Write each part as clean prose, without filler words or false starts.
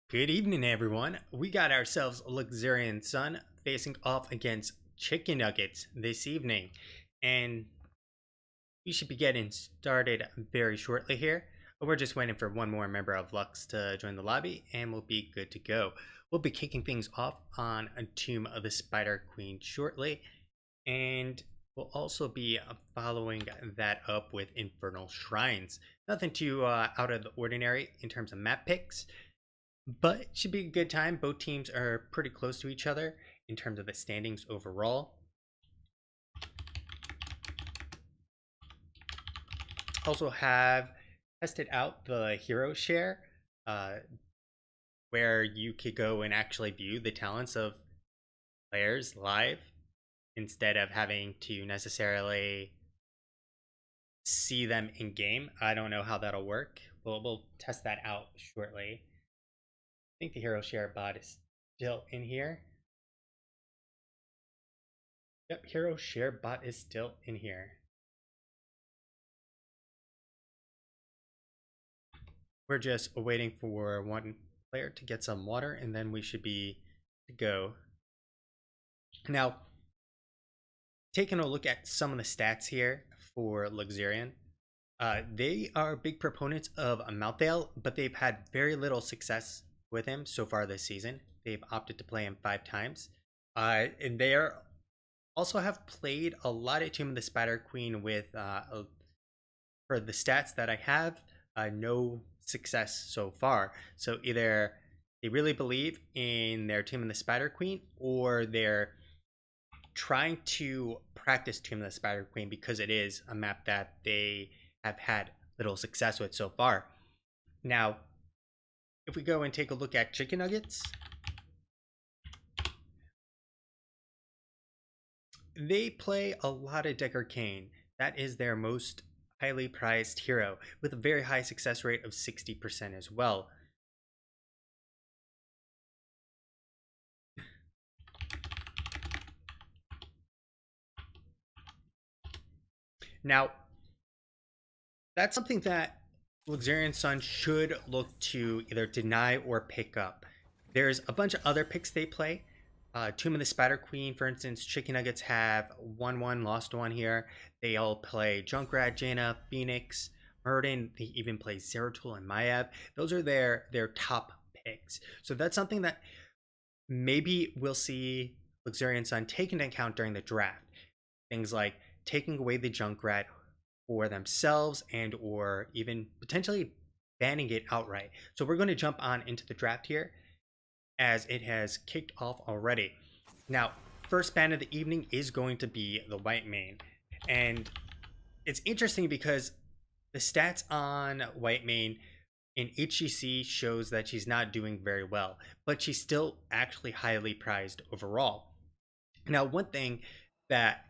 Good evening, everyone. We got ourselves Luxorian Sun facing off against Chicken Nuggets this evening, and we should be getting started very shortly here. We're just waiting for one more member of Lux to join the lobby, and we'll be good to go. We'll be kicking things off on a Tomb of the Spider Queen shortly, and we'll also be following that up with Infernal Shrines. Nothing too out of the ordinary in terms of map picks. But it should be a good time. Both teams are pretty close to each other in terms of the standings overall. Also have tested out the hero share, where you could go and actually view the talents of players live instead of having to necessarily see them in game. I don't know how that'll work. We'll test that out shortly. I think the hero share bot is still in here. Yep, hero share bot is still in here. We're just waiting for one player to get some water, and then we should be to go. Now, taking a look at some of the stats here for Luxorian, they are big proponents of Malthael, but they've had very little success with him so far this season. They've opted to play him 5 times. And they also have played a lot of Tomb of the Spider Queen with, for the stats that I have, no success so far. So either they really believe in their Tomb of the Spider Queen, or they're trying to practice Tomb of the Spider Queen because it is a map that they have had little success with so far. Now, if we go and take a look at Chicken Nuggets, they play a lot of Deckard Cain. That is their most highly prized hero, with a very high success rate of 60% as well. Now, that's something that Luxorian Sun should look to either deny or pick up. There's a bunch of other picks they play. Tomb of the Spider Queen, for instance, Chicken Nuggets have 1-1, lost 1 here. They all play Junkrat, Jaina, Phoenix, Murden. They even play Zeratul and Maiev. Those are their top picks. So that's something that maybe we'll see Luxorian Sun take into account during the draft. Things like taking away the Junkrat for themselves, and or even potentially banning it outright. So we're going to jump on into the draft here, as it has kicked off already. Now, first ban of the evening is going to be the White Mane. And it's interesting because the stats on White Mane in HGC shows that she's not doing very well, but she's still actually highly prized overall. Now, one thing that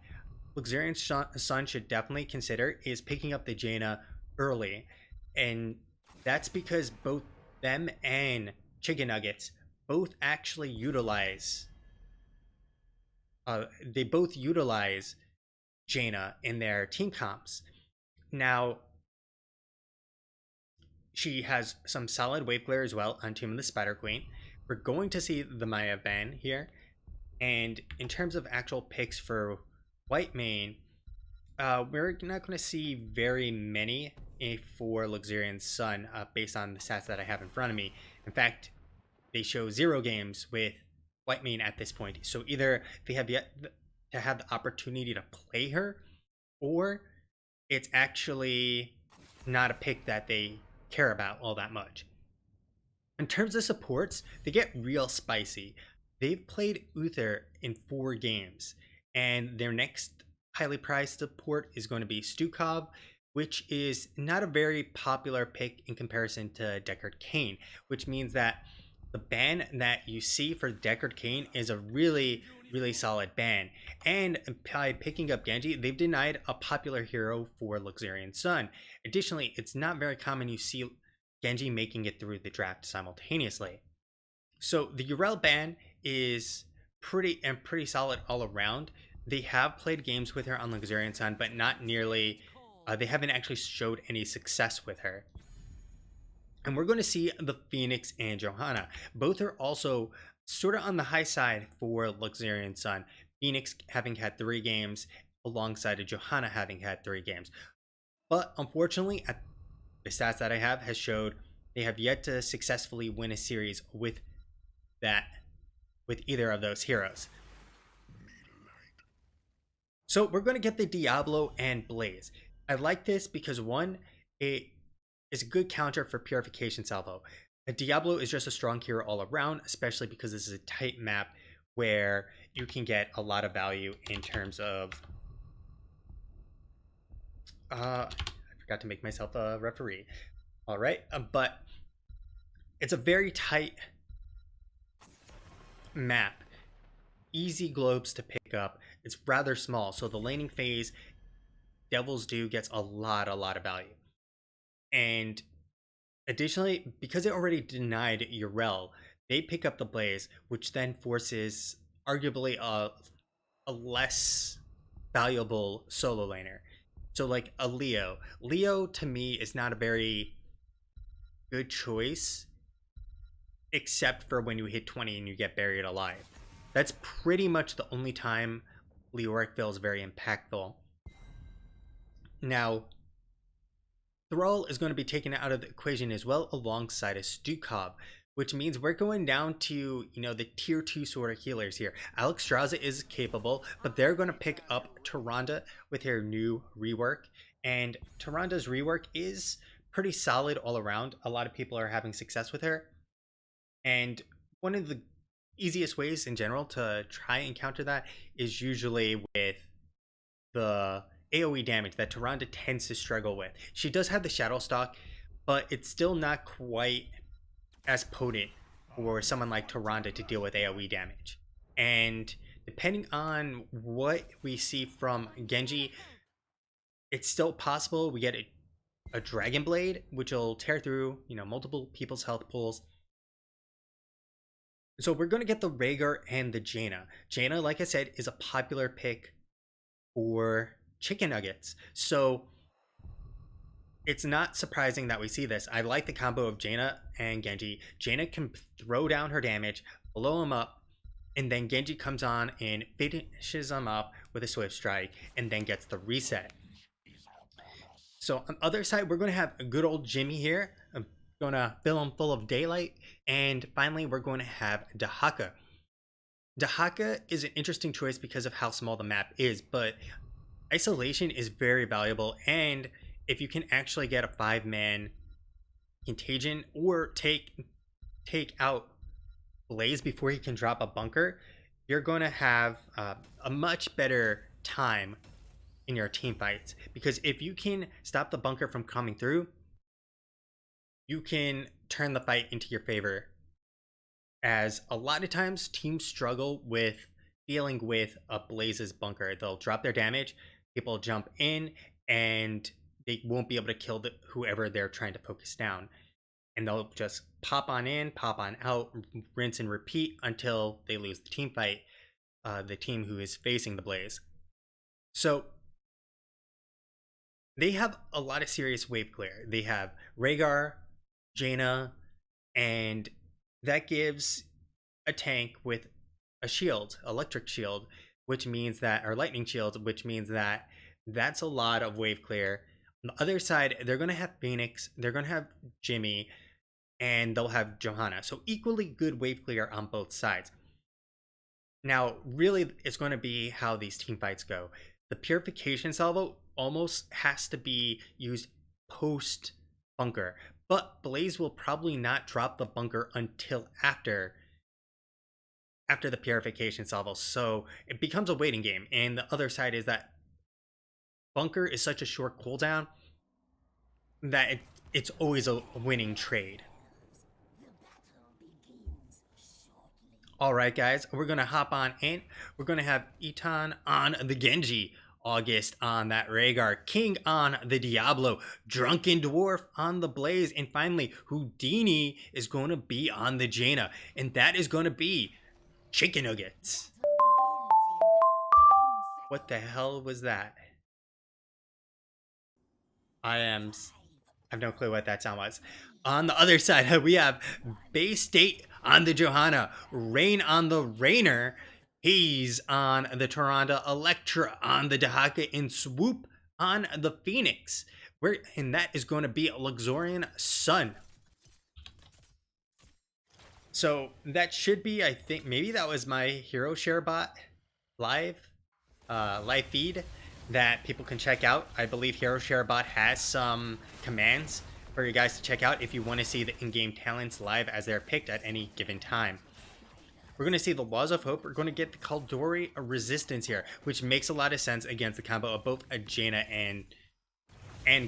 Luxorian Sun should definitely consider is picking up the Jaina early. And that's because both them and Chicken Nuggets both actually utilize Jaina in their team comps. Now, she has some solid wave clear as well on Tomb of the Spider Queen. We're going to see the Maiev ban here. And in terms of actual picks for White Mane, we're not going to see very many for Luxorian Sun based on the stats that I have in front of me. In fact, they show 0 games with White Mane at this point. So either they have yet to have the opportunity to play her, or it's actually not a pick that they care about all that much. In terms of supports, they get real spicy. They've played Uther in 4 games, and their next highly prized support is going to be Stukov, which is not a very popular pick in comparison to Deckard Cain, which means that the ban that you see for Deckard Cain is a really solid ban. And by picking up Genji, they've denied a popular hero for Luxorian Sun. Additionally, it's not very common you see Genji making it through the draft simultaneously. So the Urel ban is pretty solid all around. They have played games with her on Luxorian Sun, but not nearly. They haven't actually showed any success with her. And we're going to see the Phoenix and Johanna. Both are also sort of on the high side for Luxorian Sun. Phoenix having had 3 games alongside of Johanna having had 3 games. But unfortunately, the stats that I have has showed they have yet to successfully win a series with either of those heroes. So we're going to get the Diablo and Blaze. I like this because one, it is a good counter for Purification Salvo. A Diablo is just a strong hero all around, especially because this is a tight map where you can get a lot of value in terms of I forgot to make myself a referee. All right, but it's a very tight map, easy globes to pick up. It's rather small, so the laning phase, Devil's Due gets a lot of value. And additionally, because it already denied Urel, they pick up the Blaze, which then forces arguably a less valuable solo laner. So like a Leo. Leo to me is not a very good choice, except for when you hit 20 and you get buried alive. That's pretty much the only time Leoric feels very impactful. Now, Thrall is going to be taken out of the equation as well alongside a Stukov, which means we're going down to, the tier 2 sort of healers here. Alexstrasza is capable, but they're going to pick up Tyrande with her new rework. And Tyrande's rework is pretty solid all around. A lot of people are having success with her. And one of the easiest ways in general to try and counter that is usually with the AoE damage that Tyrande tends to struggle with. She does have the Shadow Stalk, but it's still not quite as potent for someone like Tyrande to deal with AoE damage. And depending on what we see from Genji, it's still possible we get a Dragon Blade, which will tear through, multiple people's health pools. So we're going to get the Rhaegar and the Jaina. Jaina, like I said, is a popular pick for chicken nuggets. So it's not surprising that we see this. I like the combo of Jaina and Genji. Jaina can throw down her damage, blow him up, and then Genji comes on and finishes him up with a Swift Strike and then gets the reset. So on the other side, we're going to have a good old Jimmy here. I'm going to fill him full of daylight. And finally, we're going to have Dahaka. Dahaka is an interesting choice because of how small the map is, but isolation is very valuable. And if you can actually get a 5-man contagion or take out Blaze before he can drop a bunker, you're going to have a much better time in your team fights. Because if you can stop the bunker from coming through, you can turn the fight into your favor. As a lot of times teams struggle with dealing with a Blaze's bunker. They'll drop their damage, people jump in, and they won't be able to kill whoever they're trying to focus down. And they'll just pop on in, pop on out, rinse and repeat until they lose the team fight, the team who is facing the Blaze. So they have a lot of serious wave clear. They have Rhaegar, Jaina, and that gives a tank with a shield, electric shield, which means that, or lightning shield, which means that that's a lot of wave clear. On the other side, they're going to have Phoenix, they're going to have Jimmy, and they'll have Johanna. So equally good wave clear on both sides. Now, really, it's going to be how these team fights go. The Purification Salvo almost has to be used post bunker, but Blaze will probably not drop the bunker until after the Purification Salvo. So it becomes a waiting game. And the other side is that bunker is such a short cooldown that it's always a winning trade. All right, guys, we're going to hop on in. We're going to have Eton on the Genji, August on that Rhaegar, King on the Diablo, Drunken Dwarf on the Blaze, and finally, Houdini is going to be on the Jaina, and that is going to be chicken nuggets. What the hell was that? I have no clue what that sound was. On the other side, we have Bay State on the Johanna, Rain on the Rainer, Haze on the Tyrande, Electra on the Dahaka, and Swoop on the Phoenix. And that is going to be a Luxorian Sun. So that should be, I think, maybe that was my Hero Share bot live feed that people can check out. I believe Hero Share bot has some commands for you guys to check out if you want to see the in-game talents live as they're picked at any given time. We're going to see the Laws of Hope. We're going to get the Kaldori Resistance here, which makes a lot of sense against the combo of both Jaina and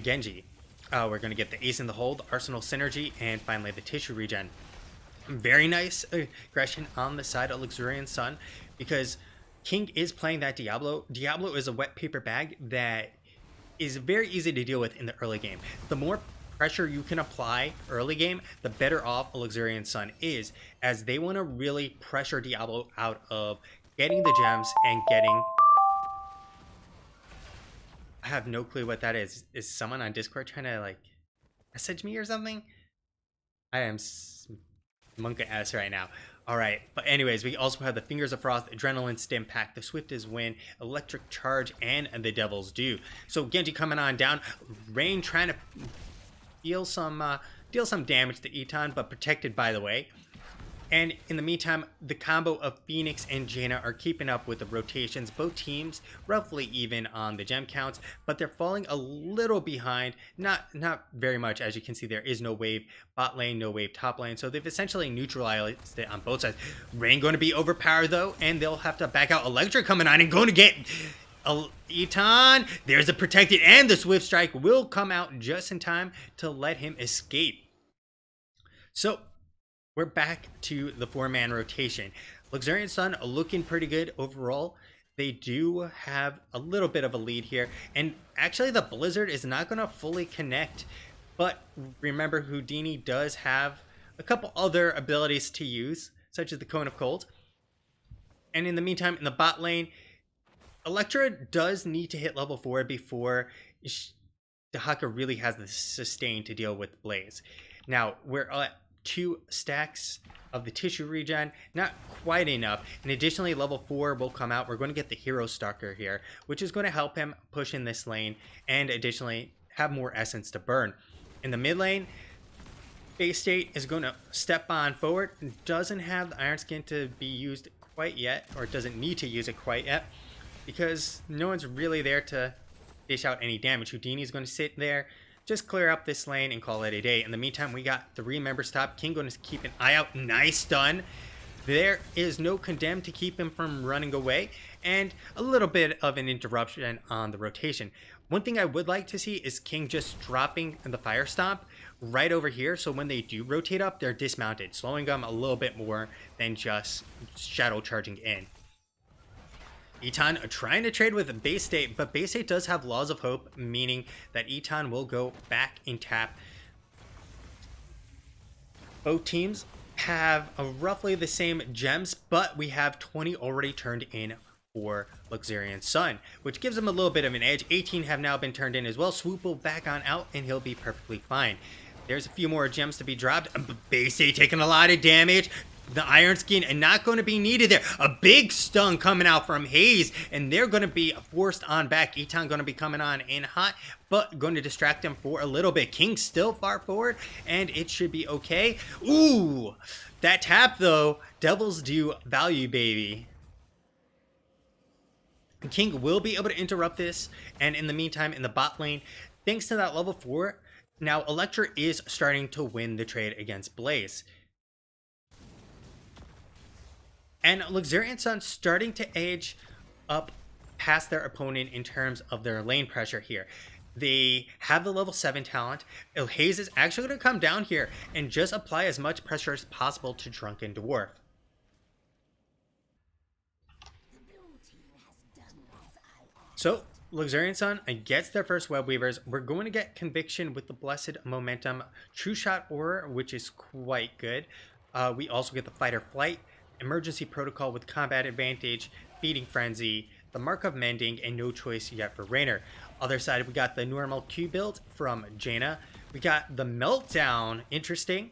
Genji. We're going to get the Ace in the Hole, the Arsenal Synergy, and finally the Tissue Regen. Very nice aggression on the side of Luxorian Sun, because King is playing that Diablo. Diablo is a wet paper bag that is very easy to deal with in the early game. The more pressure you can apply early game, the better off a Luxorian Sun is, as they want to really pressure Diablo out of getting the gems and getting... I have no clue what that is. Is someone on Discord trying to like message me or something? I am Monka S right now. Alright, but anyways, we also have the Fingers of Frost, Adrenaline Stim Pack, the Swiftest Wind, Electric Charge, and the Devil's Due. So Genji coming on down, Rain trying to deal some damage to Eton, but protected by the way. And in the meantime, the combo of Phoenix and Jaina are keeping up with the rotations. Both teams roughly even on the gem counts, but they're falling a little behind. Not very much, as you can see. There is no wave bot lane, no wave top lane, so they've essentially neutralized it on both sides. Rain going to be overpowered though, and they'll have to back out. Electra coming on and going to get Eton. There's a protected, and the Swift Strike will come out just in time to let him escape. So we're back to the 4-man rotation. Luxorian Sun looking pretty good overall. They do have a little bit of a lead here, and actually the Blizzard is not going to fully connect, but remember Houdini does have a couple other abilities to use, such as the Cone of Cold. And in the meantime, in the bot lane, Electra does need to hit level 4 before Dahaka really has the sustain to deal with Blaze. Now, we're at 2 stacks of the Tissue Regen, not quite enough, and additionally level 4 will come out. We're going to get the Hero Stalker here, which is going to help him push in this lane and additionally have more essence to burn. In the mid lane, Bay State is going to step on forward, doesn't have the Iron Skin to be used quite yet, or doesn't need to use it quite yet, because no one's really there to dish out any damage. Houdini's going to sit there, just clear up this lane and call it a day. In the meantime, we got 3 members top. King going to keep an eye out. Nice stun. There is no Condemn to keep him from running away, and a little bit of an interruption on the rotation. One thing I would like to see is King just dropping the Fire Stomp right over here, so when they do rotate up, they're dismounted, slowing them a little bit more than just shadow charging in. Eton trying to trade with Bay State, but Bay State does have Laws of Hope, meaning that Eton will go back in tap. Both teams have roughly the same gems, but we have 20 already turned in for Luxorian Sun, which gives him a little bit of an edge. 18 have now been turned in as well. Swoop will back on out, and he'll be perfectly fine. There's a few more gems to be dropped. Bay State taking a lot of damage. The Iron Skin and not going to be needed there. A big stun coming out from Haze, and they're going to be forced on back. Eton going to be coming on in hot, but going to distract them for a little bit. King still far forward, and it should be okay. Ooh, that tap though. Devil's Due value, baby. King will be able to interrupt this, and in the meantime, in the bot lane, thanks to that level 4, now Electra is starting to win the trade against Blaze. And Luxorian Sun starting to edge up past their opponent in terms of their lane pressure here. They have the level 7 talent. Haze is actually going to come down here and just apply as much pressure as possible to Drunken Dwarf. So Luxorian Sun gets their first Web Weavers. We're going to get Conviction with the Blessed Momentum, True Shot Aura, which is quite good. We also get the Fighter Flight, Emergency Protocol with Combat Advantage, Feeding Frenzy, the Mark of Mending, and no choice yet for Rainer. Other side, we got the normal Q build from Jaina We got the meltdown, interesting,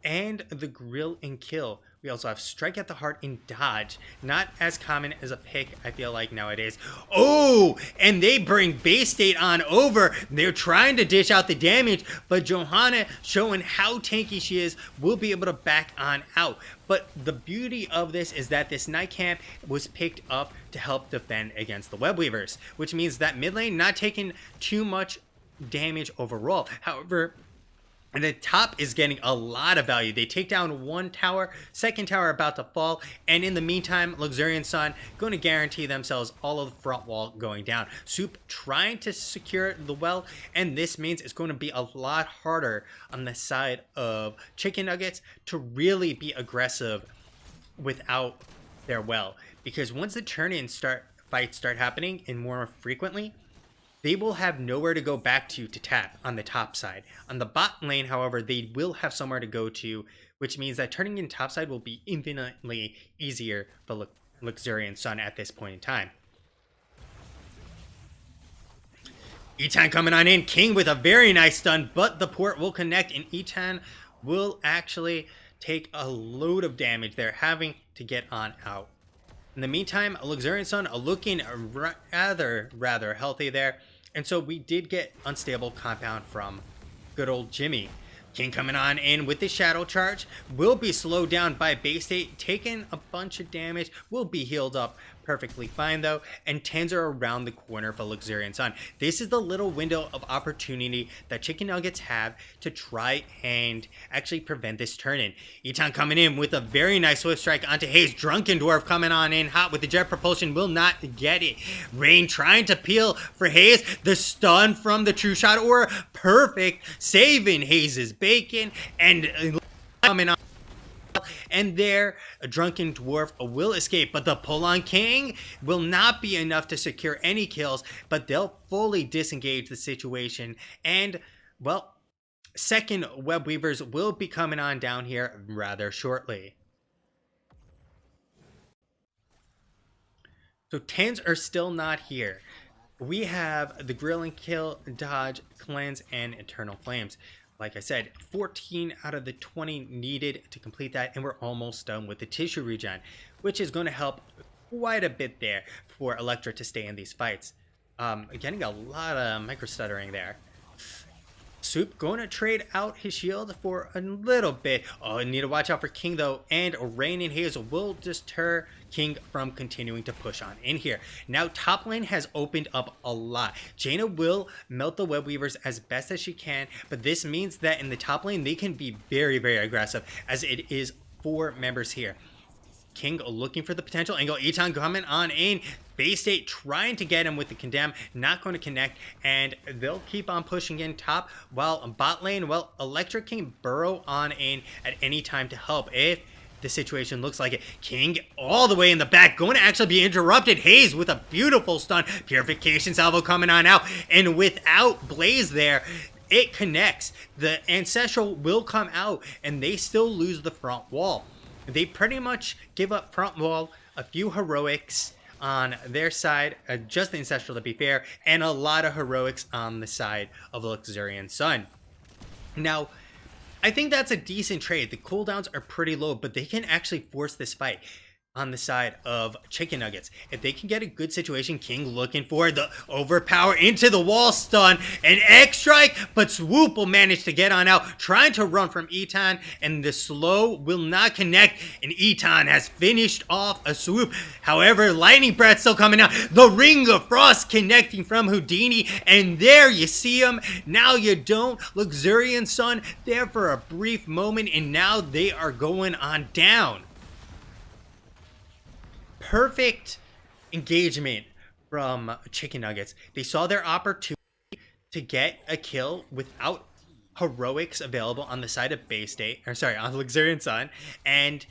and the grill and kill. We also have strike at the heart and dodge. Not as common as a pick, I feel like, nowadays. Oh, and they bring base state on over. They're trying to dish out the damage, but Johanna, showing how tanky she is, will be able to back on out. But the beauty of this is that this Night Camp was picked up to help defend against the Web Weavers, which means that mid lane not taking too much damage overall. However, and the top is getting a lot of value. They take down one tower, second tower about to fall, and in the meantime, Luxorian Sun going to guarantee themselves all of the front wall going down. Soup trying to secure the well, and this means it's going to be a lot harder on the side of Chicken Nuggets to really be aggressive without their well. Because once the turn-in fights start happening and more frequently, they will have nowhere to go back to tap on the top side. On the bot lane, however, they will have somewhere to go to, which means that turning in top side will be infinitely easier for Luxorian Sun at this point in time. Etan coming on in, King with a very nice stun, but the port will connect, and Etan will actually take a load of damage there, having to get on out. In the meantime, Luxorian Sun looking rather healthy there. And so we did get unstable compound from good old Jimmy. King coming on in with the shadow charge, will be slowed down by base state, taking a bunch of damage, will be healed up perfectly fine though, and 10s are around the corner for Luxorian Sun. This is the little window of opportunity that Chicken Nuggets have to try and actually prevent this turn-in. Etan coming in with a very nice swift strike onto Hayes. Drunken Dwarf coming on in hot with the jet propulsion, will not get it. Rain trying to peel for Hayes. The stun from the true shot aura, perfect, saving Hayes' bacon, and coming on. And there, a Drunken Dwarf will escape, but the pull on King will not be enough to secure any kills, but they'll fully disengage the situation. And, well, second Web Weavers will be coming on down here rather shortly. So 10s are still not here. We have the Grill and Kill, Dodge, Cleanse, and Eternal Flames. Like I said, 14 out of the 20 needed to complete that, and we're almost done with the tissue regen, which is going to help quite a bit there for Electra to stay in these fights. Getting a lot of micro stuttering there. Soup going to trade out his shield for a little bit. Oh, I need to watch out for King though, and Rain and Hazel will deter King from continuing to push on in here. Now top lane has opened up a lot. Jaina will melt the Web Weavers as best as she can, but this means that in the top lane they can be very aggressive, as it is 4 members here. King looking for the potential angle. Etan coming on in. Base State trying to get him with the condemn. Not going to connect. And they'll keep on pushing in top. While bot lane, well, Electric King burrow on in at any time to help if the situation looks like it. King all the way in the back. Going to actually be interrupted. Hayes with a beautiful stun. Purification salvo coming on out. And without Blaze there, it connects. The Ancestral will come out. And they still lose the front wall. They pretty much give up front wall, a few heroics on their side, just the Ancestral to be fair, and a lot of heroics on the side of Luxorian Sun. Now, I think that's a decent trade. The cooldowns are pretty low, but they can actually force this fight on the side of Chicken Nuggets. If they can get a good situation, King looking for the overpower into the wall stun, an X strike, but Swoop will manage to get on out, trying to run from Etan, and the slow will not connect, and Etan has finished off a Swoop. However, Lightning Breath still coming out, the Ring of Frost connecting from Houdini, and there you see him. Now you don't. Luxorian Sun there for a brief moment, and now they are going on down. Perfect engagement from Chicken Nuggets. They saw their opportunity to get a kill without heroics available on the side of Base State, or sorry, on Luxorian Sun, and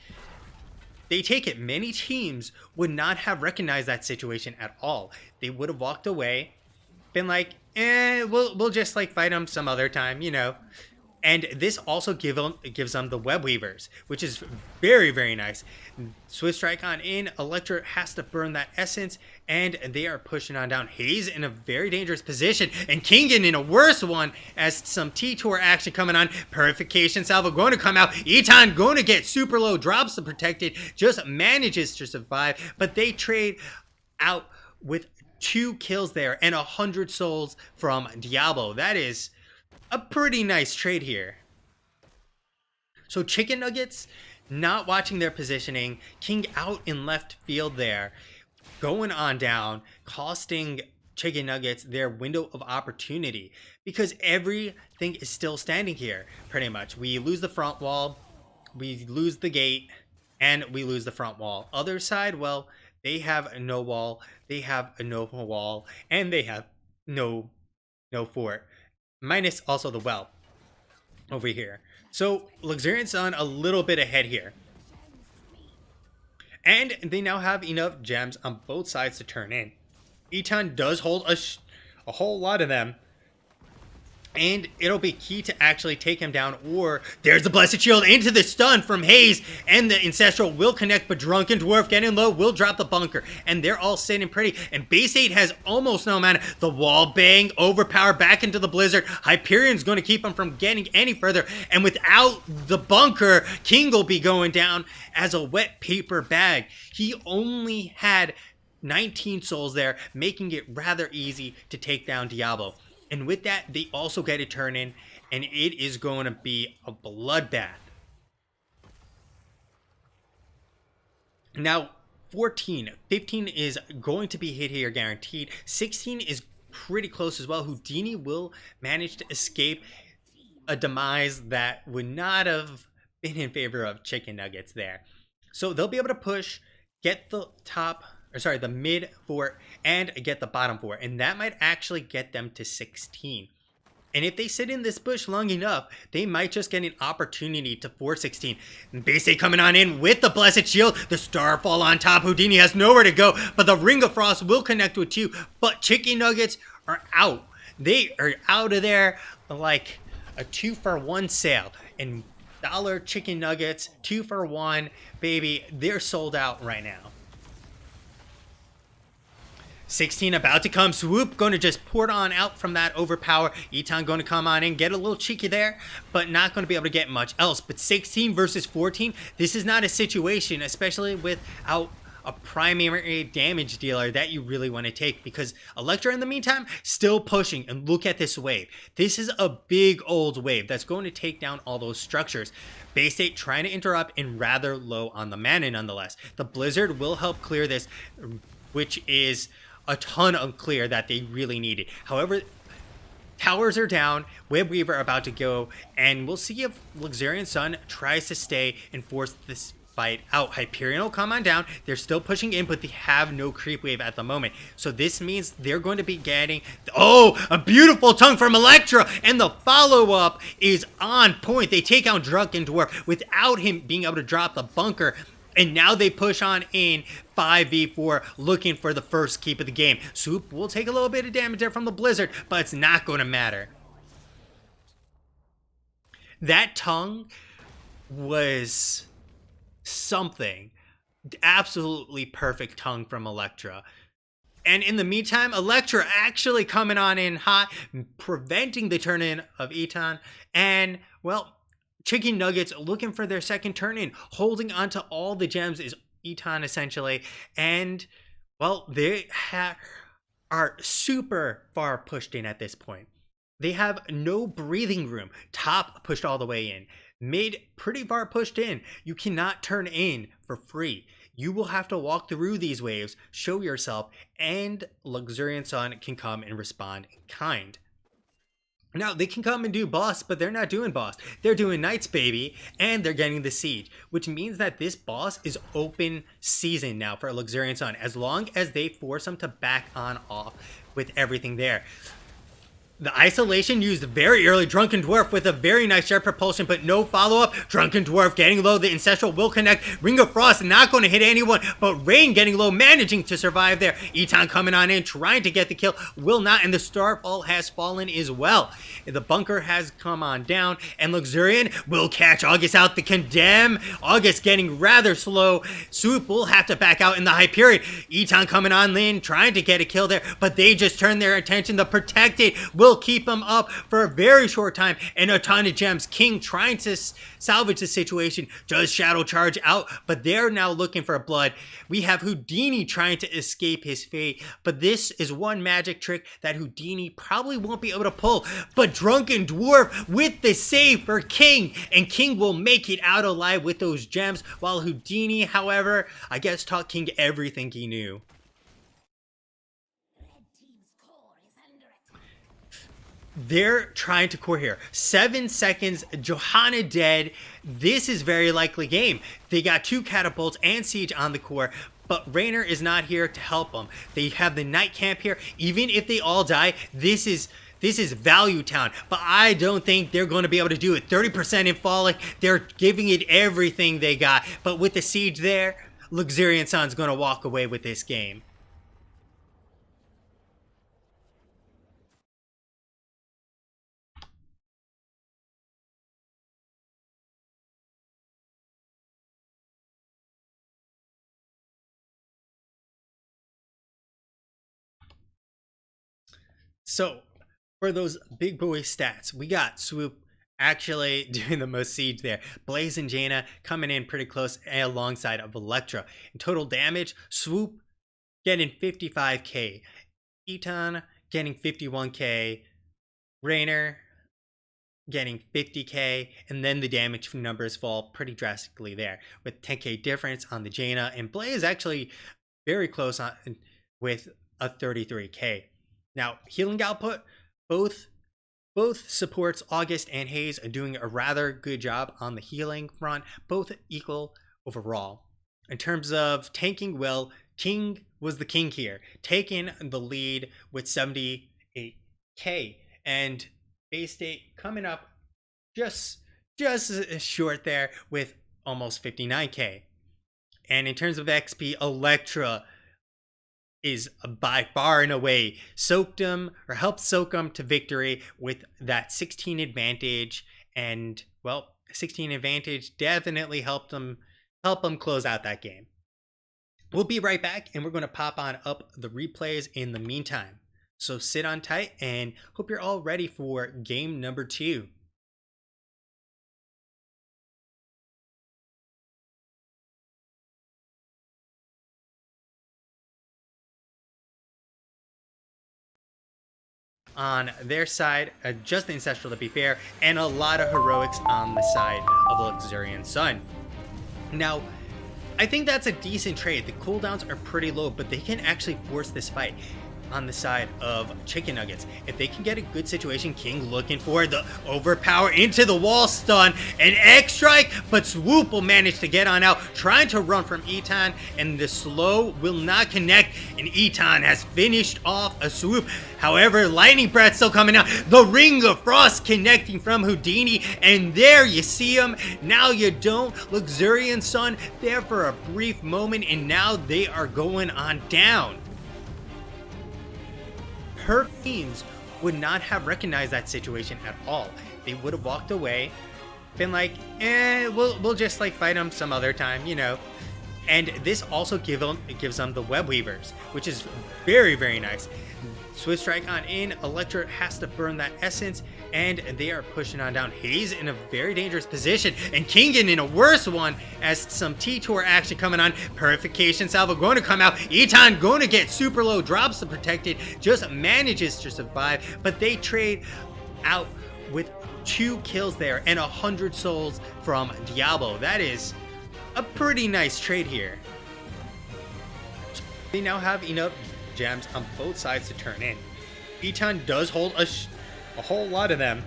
they take it. Many teams would not have recognized that situation at all. They would have walked away, been like, we'll just like fight them some other time, you know. And this also gives them the web weavers, which is very, very nice. Swift strike on in. Electra has to burn that essence, and they are pushing on down. Haze in a very dangerous position, and Kingen in a worse one as some T-Tor action coming on. Purification salvo going to come out. Eton going to get super low, drops the protected, just manages to survive, but they trade out with 2 kills there and 100 souls from Diablo. That is a pretty nice trade here. So Chicken Nuggets not watching their positioning, King out in left field there, going on down, costing Chicken Nuggets their window of opportunity because everything is still standing here pretty much. We lose the front wall, we lose the gate, and we lose the front wall. Other side, well, they have no wall, they have a no wall, and they have no fort. Minus also the well over here. So Luxorian Sun a little bit ahead here. And they now have enough gems on both sides to turn in. Eton does hold a whole lot of them. And it'll be key to actually take him down, or there's the Blessed Shield into the stun from Haze, and the Ancestral will connect, but Drunken Dwarf getting low will drop the bunker, and they're all sitting pretty, and Base 8 has almost no mana. The wall bang, overpower back into the Blizzard. Hyperion's going to keep him from getting any further, and without the bunker, King will be going down as a wet paper bag. He only had 19 souls there, making it rather easy to take down Diablo. And with that, they also get a turn in, and it is going to be a bloodbath. Now, 15 is going to be hit here guaranteed. 16 is pretty close as well. Houdini will manage to escape a demise that would not have been in favor of Chicken Nuggets there. So they'll be able to push, get the the mid fort, and get the bottom fort, and that might actually get them to 16. And if they sit in this bush long enough, they might just get an opportunity to 416. And Base 8 coming on in with the Blessed Shield, the Starfall on top. Houdini has nowhere to go, but the Ring of Frost will connect with 2, but Chicken Nuggets are out. They are out of there like a 2-for-1 sale. And dollar Chicken Nuggets, 2-for-1, baby, they're sold out right now. 16 about to come. Swoop going to just pour it on out from that overpower. Eton going to come on in, get a little cheeky there, but not going to be able to get much else. But 16 versus 14, this is not a situation, especially without a primary damage dealer, that you really want to take, because Electra in the meantime still pushing. And look at this wave. This is a big old wave that's going to take down all those structures. Base 8 trying to interrupt and rather low on the mana nonetheless. The Blizzard will help clear this, which is a ton of clear that they really needed. However, towers are down, Web Weaver about to go, and we'll see if Luxorian Sun tries to stay and force this fight out. Hyperion will come on down. They're still pushing in, but they have no creep wave at the moment. So this means they're going to be getting, oh, a beautiful tongue from Electra, and the follow-up is on point. They take out Drunken Dwarf without him being able to drop the bunker. And now they push on in 5v4, looking for the first keep of the game. Swoop will take a little bit of damage there from the Blizzard, but it's not going to matter. That tongue was something. Absolutely perfect tongue from Electra. And in the meantime, Electra actually coming on in hot, preventing the turn-in of Eton. And, well, Chicken Nuggets looking for their second turn in, holding onto all the gems is Eton essentially, and well, they are super far pushed in at this point. They have no breathing room. Top pushed all the way in, mid pretty far pushed in. You cannot turn in for free. You will have to walk through these waves, show yourself, and Luxorian Sun can come and respond in kind. Now, they can come and do boss, but they're not doing boss. They're doing knights, baby, and they're getting the siege, which means that this boss is open season now for Luxorian Sun, as long as they force them to back on off with everything there. The isolation used very early. Drunken Dwarf with a very nice shared propulsion, but no follow-up. Drunken Dwarf getting low. The Ancestral will connect. Ring of Frost not going to hit anyone, but Rain getting low, managing to survive there. Eton coming on in, trying to get the kill. Will not, and the Starfall has fallen as well. The bunker has come on down, and Luxorian will catch August out. The Condemn. August getting rather slow. Swoop will have to back out in the Hyperion. Eton coming on in, trying to get a kill there, but they just turn their attention. The Protected will keep them up for a very short time, and a ton of gems. King trying to salvage the situation, does shadow charge out, but they're now looking for blood. We have Houdini trying to escape his fate, but this is one magic trick that Houdini probably won't be able to pull. But Drunken Dwarf with the save for King, and King will make it out alive with those gems, while Houdini, however, I guess taught King everything he knew. They're trying to core here. 7 seconds, Johanna dead. This is very likely game. They got 2 catapults and siege on the core, but Raynor is not here to help them. They have the night camp here. Even if they all die, this is Value Town, but I don't think they're going to be able to do it. 30% in falling. They're giving it everything they got, but with the siege there, Luxorian Sun's going to walk away with this game. So, for those big boy stats, we got Swoop actually doing the most siege there. Blaze and Jaina coming in pretty close alongside of Electra. In total damage, Swoop getting 55k. Eton getting 51k. Raynor getting 50k. And then the damage numbers fall pretty drastically there, with 10k difference on the Jaina. And Blaze actually very close on with a 33k. Now, healing output, both supports August and Haze are doing a rather good job on the healing front, both equal overall. In terms of tanking, well, King was the king here, taking the lead with 78k, and Bay State coming up just short there with almost 59k. And in terms of XP, Electra is by far and away helped soak them to victory with that 16 advantage, and well, 16 advantage definitely helped them close out that game. We'll be right back, and we're going to pop on up the replays in the meantime. So sit on tight, and hope you're all ready for game number 2. On their side, just the Ancestral to be fair, and a lot of heroics on the side of the Luxorian Sun. Now, I think that's a decent trade. The cooldowns are pretty low, but they can actually force this fight on the side of Chicken Nuggets. If they can get a good situation, King looking for the overpower into the wall stun, an X strike, but Swoop will manage to get on out, trying to run from Eton, and the slow will not connect, and Eton has finished off a Swoop. However, Lightning Breath still coming out, the Ring of Frost connecting from Houdini, and there you see him. Now you don't. Luxorian Sun there for a brief moment, and now they are going on down. Her teams would not have recognized that situation at all. They would have walked away, been like, we'll just like fight them some other time, you know. And this also gives them the Web Weavers, which is very, very nice. Swift Strike on in, Electra has to burn that essence, and they are pushing on down. Haze in a very dangerous position, and Kingen in a worse one as some T-Tour action coming on. Purification Salvo going to come out. Eton going to get super low, drops the Protected, just manages to survive, but they trade out with 2 kills there and 100 souls from Diablo. That is a pretty nice trade here. They now have enough gems on both sides to turn in. Eton does hold a whole lot of them,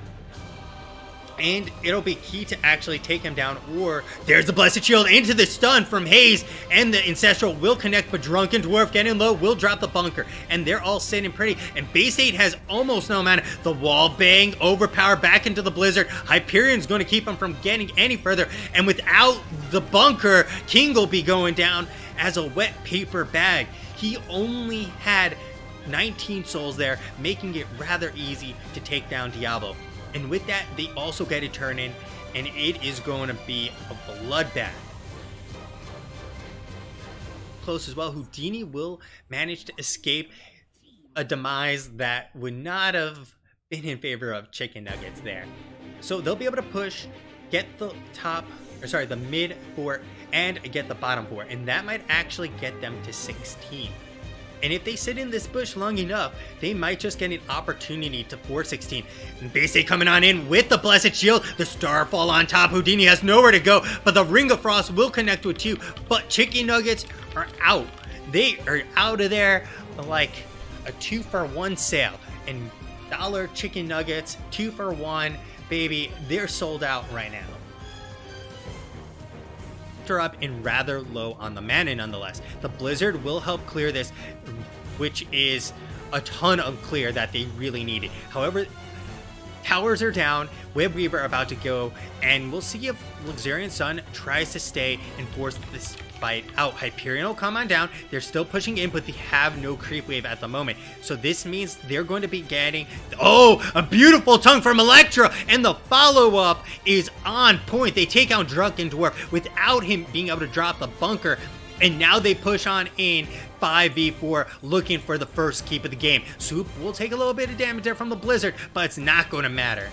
And it'll be key to actually take him down. Or there's the Blessed Shield into the stun from Haze, and the Ancestral will connect, but Drunken Dwarf getting low will drop the bunker, and they're all sitting pretty. And Base 8 has almost no mana. The wall bang, overpower back into the Blizzard. Hyperion's going to keep him from getting any further, and without the bunker, King will be going down as a wet paper bag. He only had 19 souls there, making it rather easy to take down Diablo. And with that, they also get a turn in, and it is going to be a bloodbath. Close as well. Houdini will manage to escape a demise that would not have been in favor of Chicken Nuggets there. So they'll be able to push, get the the mid 4, and get the bottom 4, and that might actually get them to 16. And if they sit in this bush long enough, they might just get an opportunity to 416. And Base 8 coming on in with the Blessed Shield. The Starfall on top. Houdini has nowhere to go, but the Ring of Frost will connect with 2. But Chicken Nuggets are out. They are out of there like a 2-for-1 sale. And dollar Chicken Nuggets, 2-for-1, baby, they're sold out right now. Up and rather low on the mana nonetheless. The Blizzard will help clear this, which is a ton of clear that they really needed. However, towers are down, Web Weaver about to go, and we'll see if Luxorian Sun tries to stay and force this fight out. Hyperion will come on down. They're still pushing in, but they have no creep wave at the moment. So this means they're going to be getting, a beautiful tongue from Electra, and the follow-up is on point. They take out Drunken Dwarf without him being able to drop the bunker, and now they push on in 5v4, looking for the first keep of the game. Swoop will take a little bit of damage there from the Blizzard, but it's not going to matter.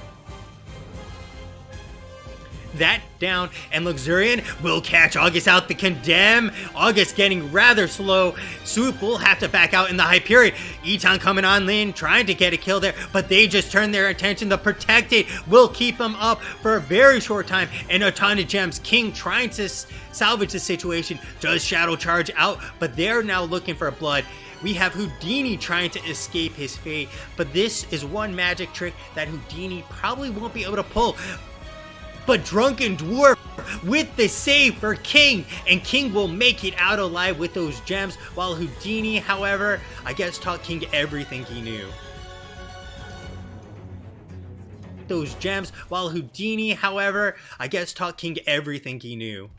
That down, and Luxorian will catch August out the Condemn. August getting rather slow. Swoop will have to back out in the Hyperion. Eton coming on in, trying to get a kill there, but they just turn their attention. The Protected will keep them up for a very short time, and a ton of gems. King trying to salvage the situation, does Shadow Charge out, but they're now looking for blood. We have Houdini trying to escape his fate, but this is one magic trick that Houdini probably won't be able to pull. But Drunken Dwarf with the save for King, and King will make it out alive with those gems, while Houdini, however, I guess taught King everything he knew. Those gems, while Houdini, however, I guess taught King everything he knew.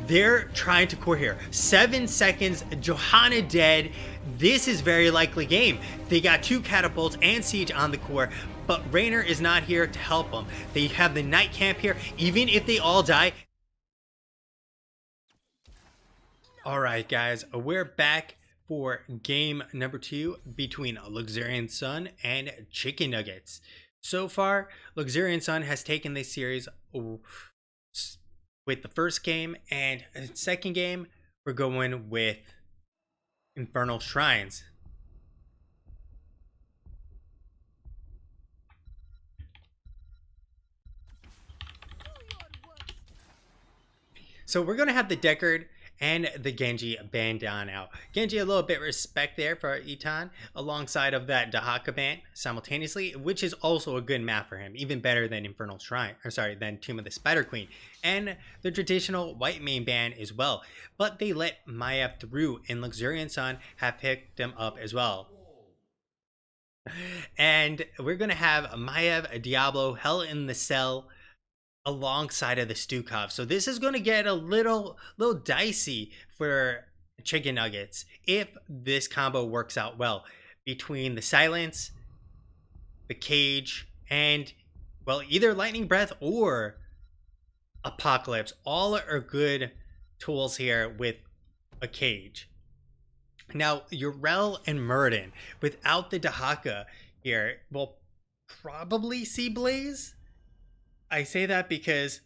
They're trying to core here. 7 seconds, Johanna dead. This is very likely game. They got 2 catapults and siege on the core, but Raynor is not here to help them. They have the night camp here. Even if they all die. Alright guys, we're back for game number 2 between Luxorian Sun and Chicken Nuggets. So far, Luxorian Sun has taken this series with the first game, and second game we're going with Infernal Shrines. So we're going to have the Deckard and the Genji band on out. Genji, a little bit of respect there for Eton, alongside of that Dahaka band simultaneously, which is also a good map for him, even better than Infernal Shrine, than Tomb of the Spider Queen, and the traditional white main band as well. But they let Maiev through, and Luxorian Sun have picked them up as well. And we're gonna have Maiev, Diablo, Hell in the Cell, alongside of the Stukov. So this is going to get a little dicey for Chicken Nuggets if this combo works out well between the Silence, the Cage, and, well, either Lightning Breath or Apocalypse. All are good tools here with a Cage. Now, Yrel and Murden, without the Dahaka here, will probably see Blaze. I say that because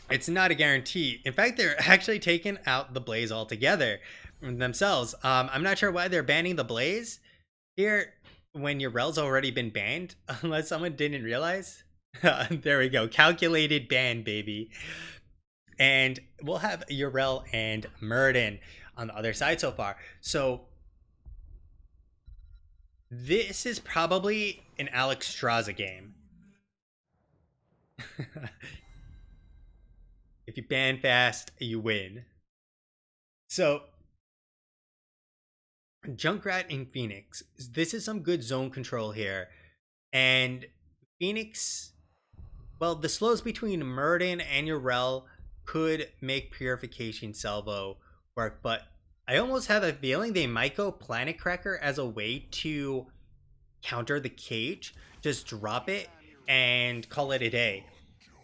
it's not a guarantee. In fact, they're actually taking out the Blaze altogether themselves. I'm not sure why they're banning the Blaze here when Yrel's already been banned, unless someone didn't realize. There we go. Calculated ban, baby. And we'll have Yrel and Murden on the other side so far. So This is probably an Alex Straza game. If you ban fast, you win. So, Junkrat and Phoenix. This is some good zone control here. And Phoenix, well, the slows between Muradin and Yrel could make Purification Salvo work, but I almost have a feeling they might go Planet Cracker as a way to counter the cage. Just drop it and call it a day.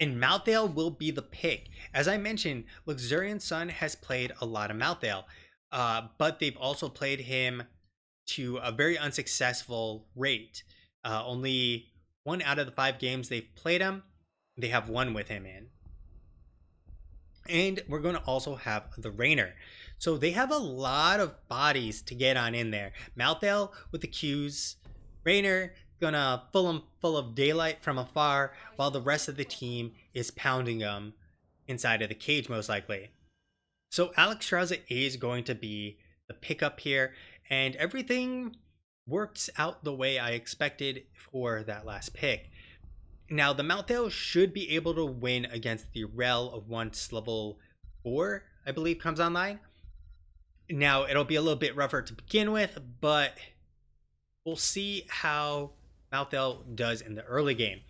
And Mouthdale will be the pick. As I mentioned, Luxorian Sun has played a lot of Mouthdale, but they've also played him to a very unsuccessful rate. Only 1 out of the 5 games they've played him, they have won with him in. And we're going to also have the Rainer. So they have a lot of bodies to get on in there. Mouthdale with the Qs, Rainer gonna fill them full of daylight from afar, while the rest of the team is pounding them inside of the cage most likely. So Alex Straza is going to be the pickup here, and everything works out the way I expected for that last pick. Now the Mouthdale should be able to win against the Rel once level 4, I believe, comes online. Now it'll be a little bit rougher to begin with, but we'll see how Mouthdale does in the early game.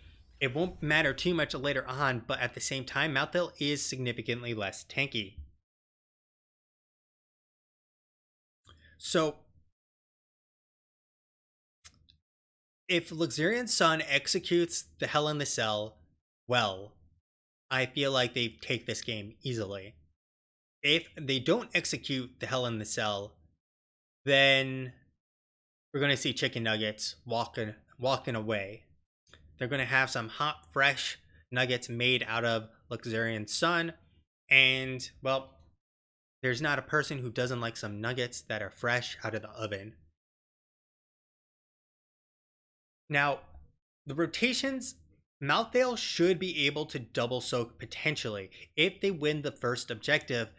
It won't matter too much later on, but at the same time, Mouthdale is significantly less tanky. So, if Luxorian Sun executes the Hell in the Cell well, I feel like they take this game easily. If they don't execute the Hell in the Cell, then we're going to see Chicken Nuggets walking away. They're going to have some hot, fresh nuggets made out of Luxorian Sun. And, well, there's not a person who doesn't like some nuggets that are fresh out of the oven. Now, the rotations, Mouthdale should be able to double soak potentially. If they win the first objective,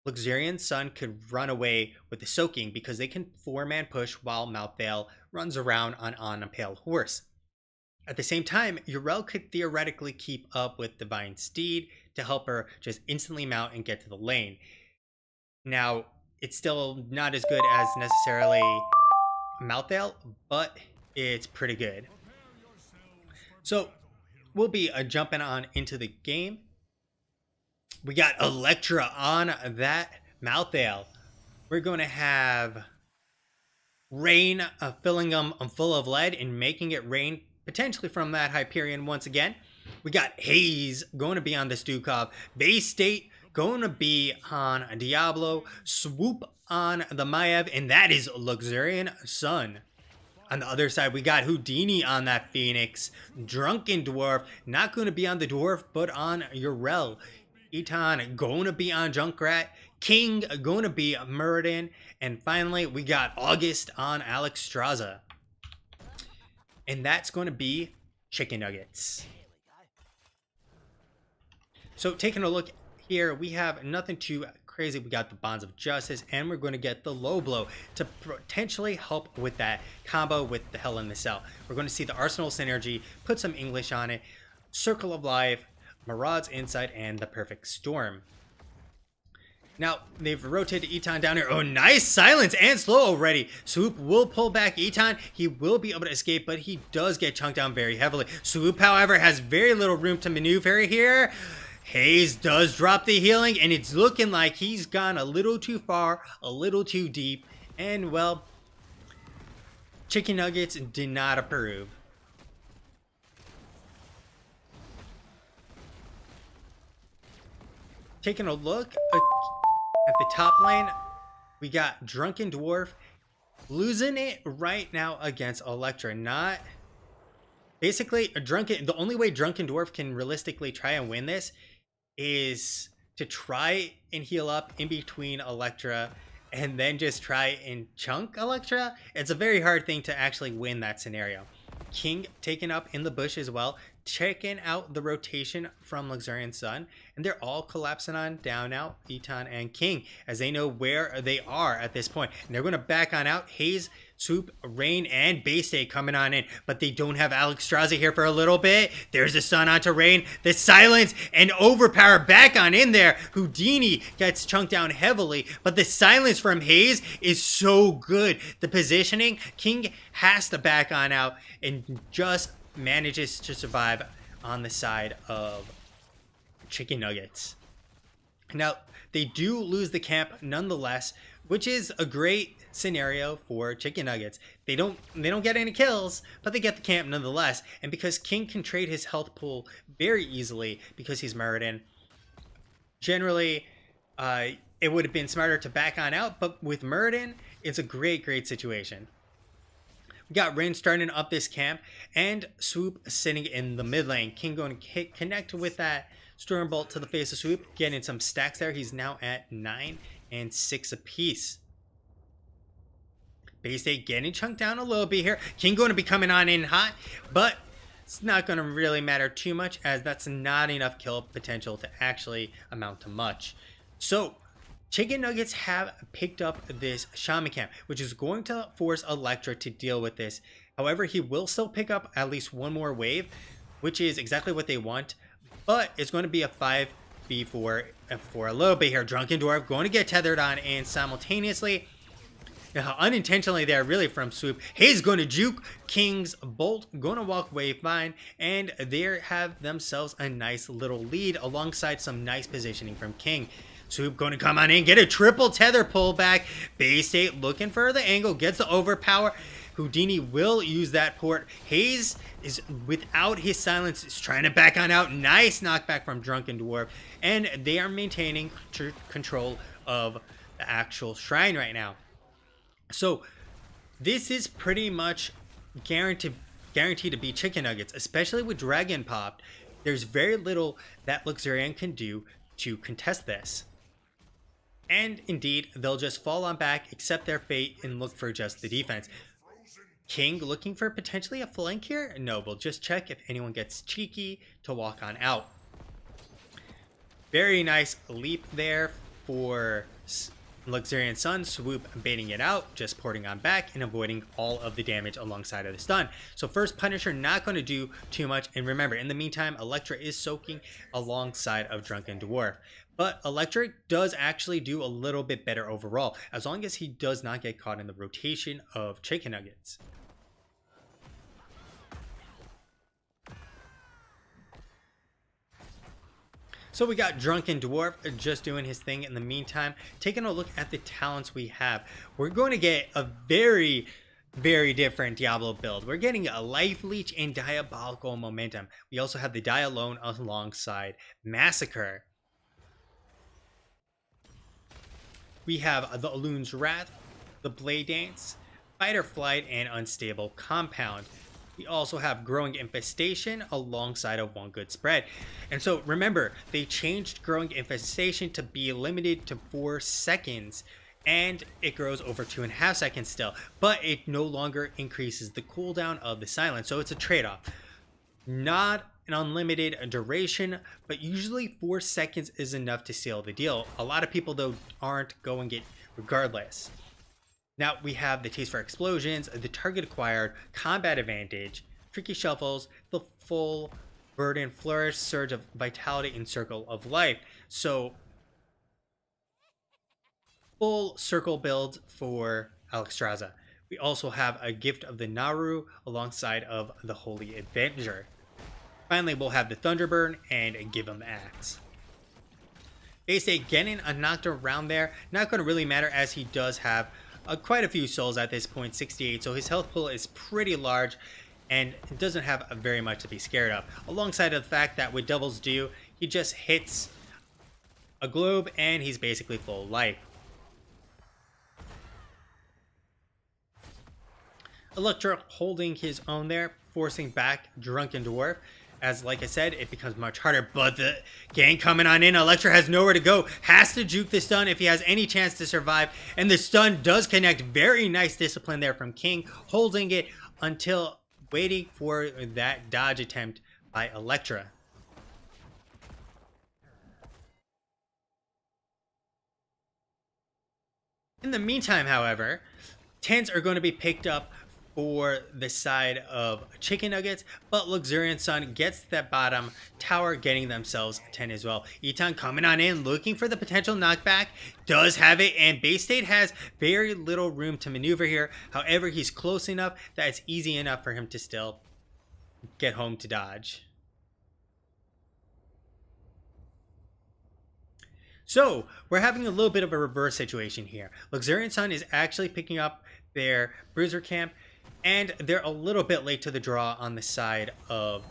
Luxorian Sun could run away with the soaking because they can 4-man push while Mouthdale runs around on a pale horse. At the same time, Yrel could theoretically keep up with Divine Steed to help her just instantly mount and get to the lane. Now, it's still not as good as necessarily Mouthdale, but it's pretty good. So, we'll be jumping on into the game. We got Electra on that Mouthdale. We're going to have Rain filling them full of lead and making it rain potentially from that Hyperion once again. We got Haze going to be on the Stukov. Bay State going to be on Diablo. Swoop on the Maiev, and that is Luxorian Sun. On the other side, we got Houdini on that Phoenix. Drunken Dwarf, not going to be on the Dwarf, but on Yrel. Eton going to be on Junkrat. King going to be Muradin. And finally, we got August on Alex Straza. And that's going to be Chicken Nuggets. So taking a look here, we have nothing too crazy. We got the Bonds of Justice, and we're going to get the Low Blow to potentially help with that combo with the Hell in the Cell. We're going to see the Arsenal Synergy, put some English on it, Circle of Life, Maraud's Insight, and the Perfect Storm. Now, they've rotated Eton down here. Oh, nice silence and slow already. Swoop will pull back Eton. He will be able to escape, but he does get chunked down very heavily. Swoop, however, has very little room to maneuver here. Haze does drop the healing, and it's looking like he's gone a little too far, a little too deep, and, well, Chicken Nuggets did not approve. Taking a look at the top lane, we got Drunken Dwarf losing it right now against Electra. Not basically the only way Drunken Dwarf can realistically try and win this is to try and heal up in between Electra and then just try and chunk Electra. It's a very hard thing to actually win that scenario. King taken up in the bush as well. checking out the rotation from Luxorian Sun, and they're all collapsing on down out Eton and King as they know where they are at this point. And they're going to back on out. Haze, Swoop, Rain, and Bay State coming on in, but they don't have Alexstrasza here for a little bit. There's the stun onto Rain, the silence, and overpower back on in there. Houdini gets chunked down heavily, but the silence from Haze is so good. The positioning, King has to back on out and just manages to survive on the side of Chicken Nuggets. Now, they do lose the camp nonetheless, which is a great scenario for Chicken Nuggets. They don't get any kills, but they get the camp nonetheless. And because King can trade his health pool very easily because he's Muradin, generally it would have been smarter to back on out, but with Muradin, it's a great situation. We got Rin starting up this camp, and Swoop sitting in the mid lane. King going to connect with that Stormbolt to the face of Swoop, getting some stacks there. He's now at 9 and 6 apiece. Bay State getting chunked down a little bit here. King going to be coming on in hot, but it's not going to really matter too much as that's not enough kill potential to actually amount to much. So Chicken Nuggets have picked up this Shaman camp, which is going to force Electra to deal with this. However, he will still pick up at least one more wave, which is exactly what they want, but it's going to be a 5v4 for a little bit here. Drunken Dwarf going to get tethered on, and simultaneously, unintentionally there really from Swoop, Hayes going to juke King's Bolt, going to walk away fine, and they have themselves a nice little lead alongside some nice positioning from King. Swoop going to come on in, get a triple tether pullback. Bay State looking for the angle, gets the overpower. Houdini will use that port. Hayes is without his silence, is trying to back on out. Nice knockback from Drunken Dwarf, and they are maintaining control of the actual shrine right now. So this is pretty much guaranteed to be Chicken Nuggets, especially with Dragon popped. There's very little that Luxorian can do to contest this. And indeed, they'll just fall on back, accept their fate, and look for just the defense. King looking for potentially a flank here? No, we'll just check if anyone gets cheeky to walk on out. Very nice leap there for Luxorian Sun. Swoop baiting it out, just porting on back and avoiding all of the damage alongside of the stun. So first Punisher not going to do too much, and remember, in the meantime, Electra is soaking alongside of Drunken Dwarf. But Electric does actually do a little bit better overall, as long as he does not get caught in the rotation of Chicken Nuggets. So we got Drunken Dwarf just doing his thing in the meantime. Taking a look at the talents we have, we're going to get a very different Diablo build. We're getting a Life Leech and Diabolical Momentum. We also have the Die Alone alongside Massacre. We have the Loon's Wrath, the Blade Dance, Fighter Flight, and Unstable Compound. We also have Growing Infestation alongside of One Good Spread. And so remember, they changed Growing Infestation to be limited to 4 seconds, and it grows over 2.5 seconds still, but it no longer increases the cooldown of the silence. So it's a trade-off. Not an unlimited duration, but usually 4 seconds is enough to seal the deal. A lot of people though aren't going it regardless. Now we have the Taste for Explosions, the Target Acquired, Combat Advantage, Tricky Shuffles, the Full Burden, Flourish, Surge of Vitality, and Circle of Life. So full circle build for Alexstrasza. We also have a Gift of the Naru alongside of the Holy Avenger. Finally, we'll have the Thunderburn and Give Him the Axe. Bay State getting a knocked around there. Not going to really matter as he does have quite a few souls at this point, 68. So his health pool is pretty large and doesn't have very much to be scared of. Alongside of the fact that with Devil's Due, he just hits a globe and he's basically full life. Electra holding his own there, forcing back Drunken Dwarf. As like I said, it becomes much harder, but the gang coming on in. Electra has nowhere to go, has to juke the stun if he has any chance to survive, and the stun does connect. Very nice discipline there from King, holding it until waiting for that dodge attempt by Electra. In the meantime, however, 10s are going to be picked up for the side of Chicken Nuggets, but Luxorian Sun gets that bottom tower, getting themselves 10 as well. Eton coming on in, looking for the potential knockback, does have it, and Bay State has very little room to maneuver here. However, he's close enough that it's easy enough for him to still get home to dodge. So, we're having a little bit of a reverse situation here. Luxorian Sun is actually picking up their Bruiser Camp, and they're a little bit late to the draw on the side of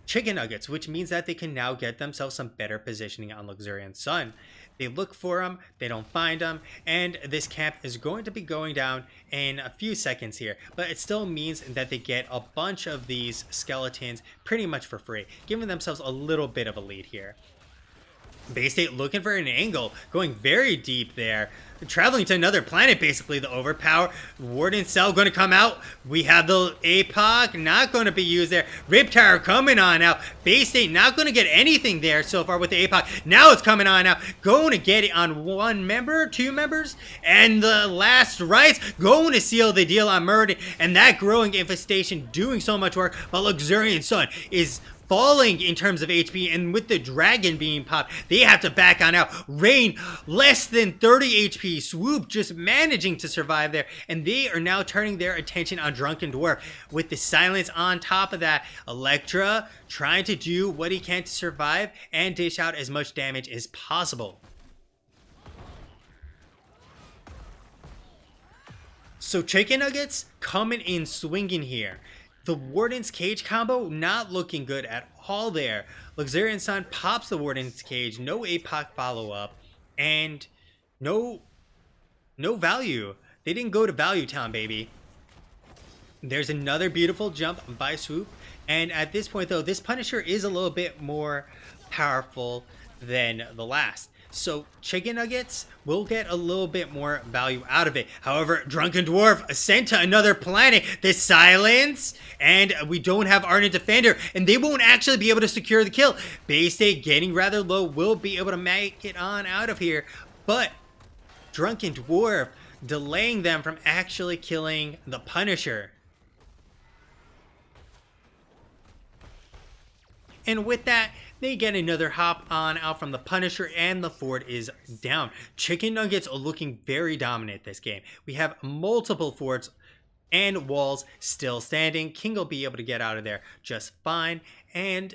Chicken Nuggets, which means that they can now get themselves some better positioning on Luxorian Sun. They look for them, they don't find them, and this camp is going to be going down in a few seconds here. But it still means that they get a bunch of these skeletons pretty much for free, giving themselves a little bit of a lead here. Bay State looking for an angle, going very deep there. Traveling to another planet, basically, the overpower. Warden Cell going to come out. We have the APOC, not going to be used there. Rip Tower coming on out. Bay State not going to get anything there so far with the APOC. Now it's coming on out. Going to get it on one member, two members. And the last rights going to seal the deal on Murden. And that growing infestation doing so much work. But Luxorian Sun is falling in terms of HP, and with the dragon being popped, they have to back on out. Rain, less than 30 HP. Swoop just managing to survive there, and they are now turning their attention on Drunken Dwarf. With the silence on top of that, Electra trying to do what he can to survive and dish out as much damage as possible. So Chicken Nuggets coming in swinging here. The Warden's Cage combo not looking good at all there. Luxorian Sun pops the Warden's Cage, no APOC follow-up, and no value. They didn't go to Value Town, baby. There's another beautiful jump by Swoop, and at this point, though, this Punisher is a little bit more powerful than the last. So Chicken Nuggets will get a little bit more value out of it. However, Drunken Dwarf sent to another planet. The silence, and we don't have Ardent Defender, and they won't actually be able to secure the kill. Bay State getting rather low, will be able to make it on out of here, but Drunken Dwarf delaying them from actually killing the Punisher. And with that, they get another hop on out from the Punisher, and the fort is down. Chicken Nuggets are looking very dominant this game. We have multiple forts and walls still standing. King will be able to get out of there just fine. And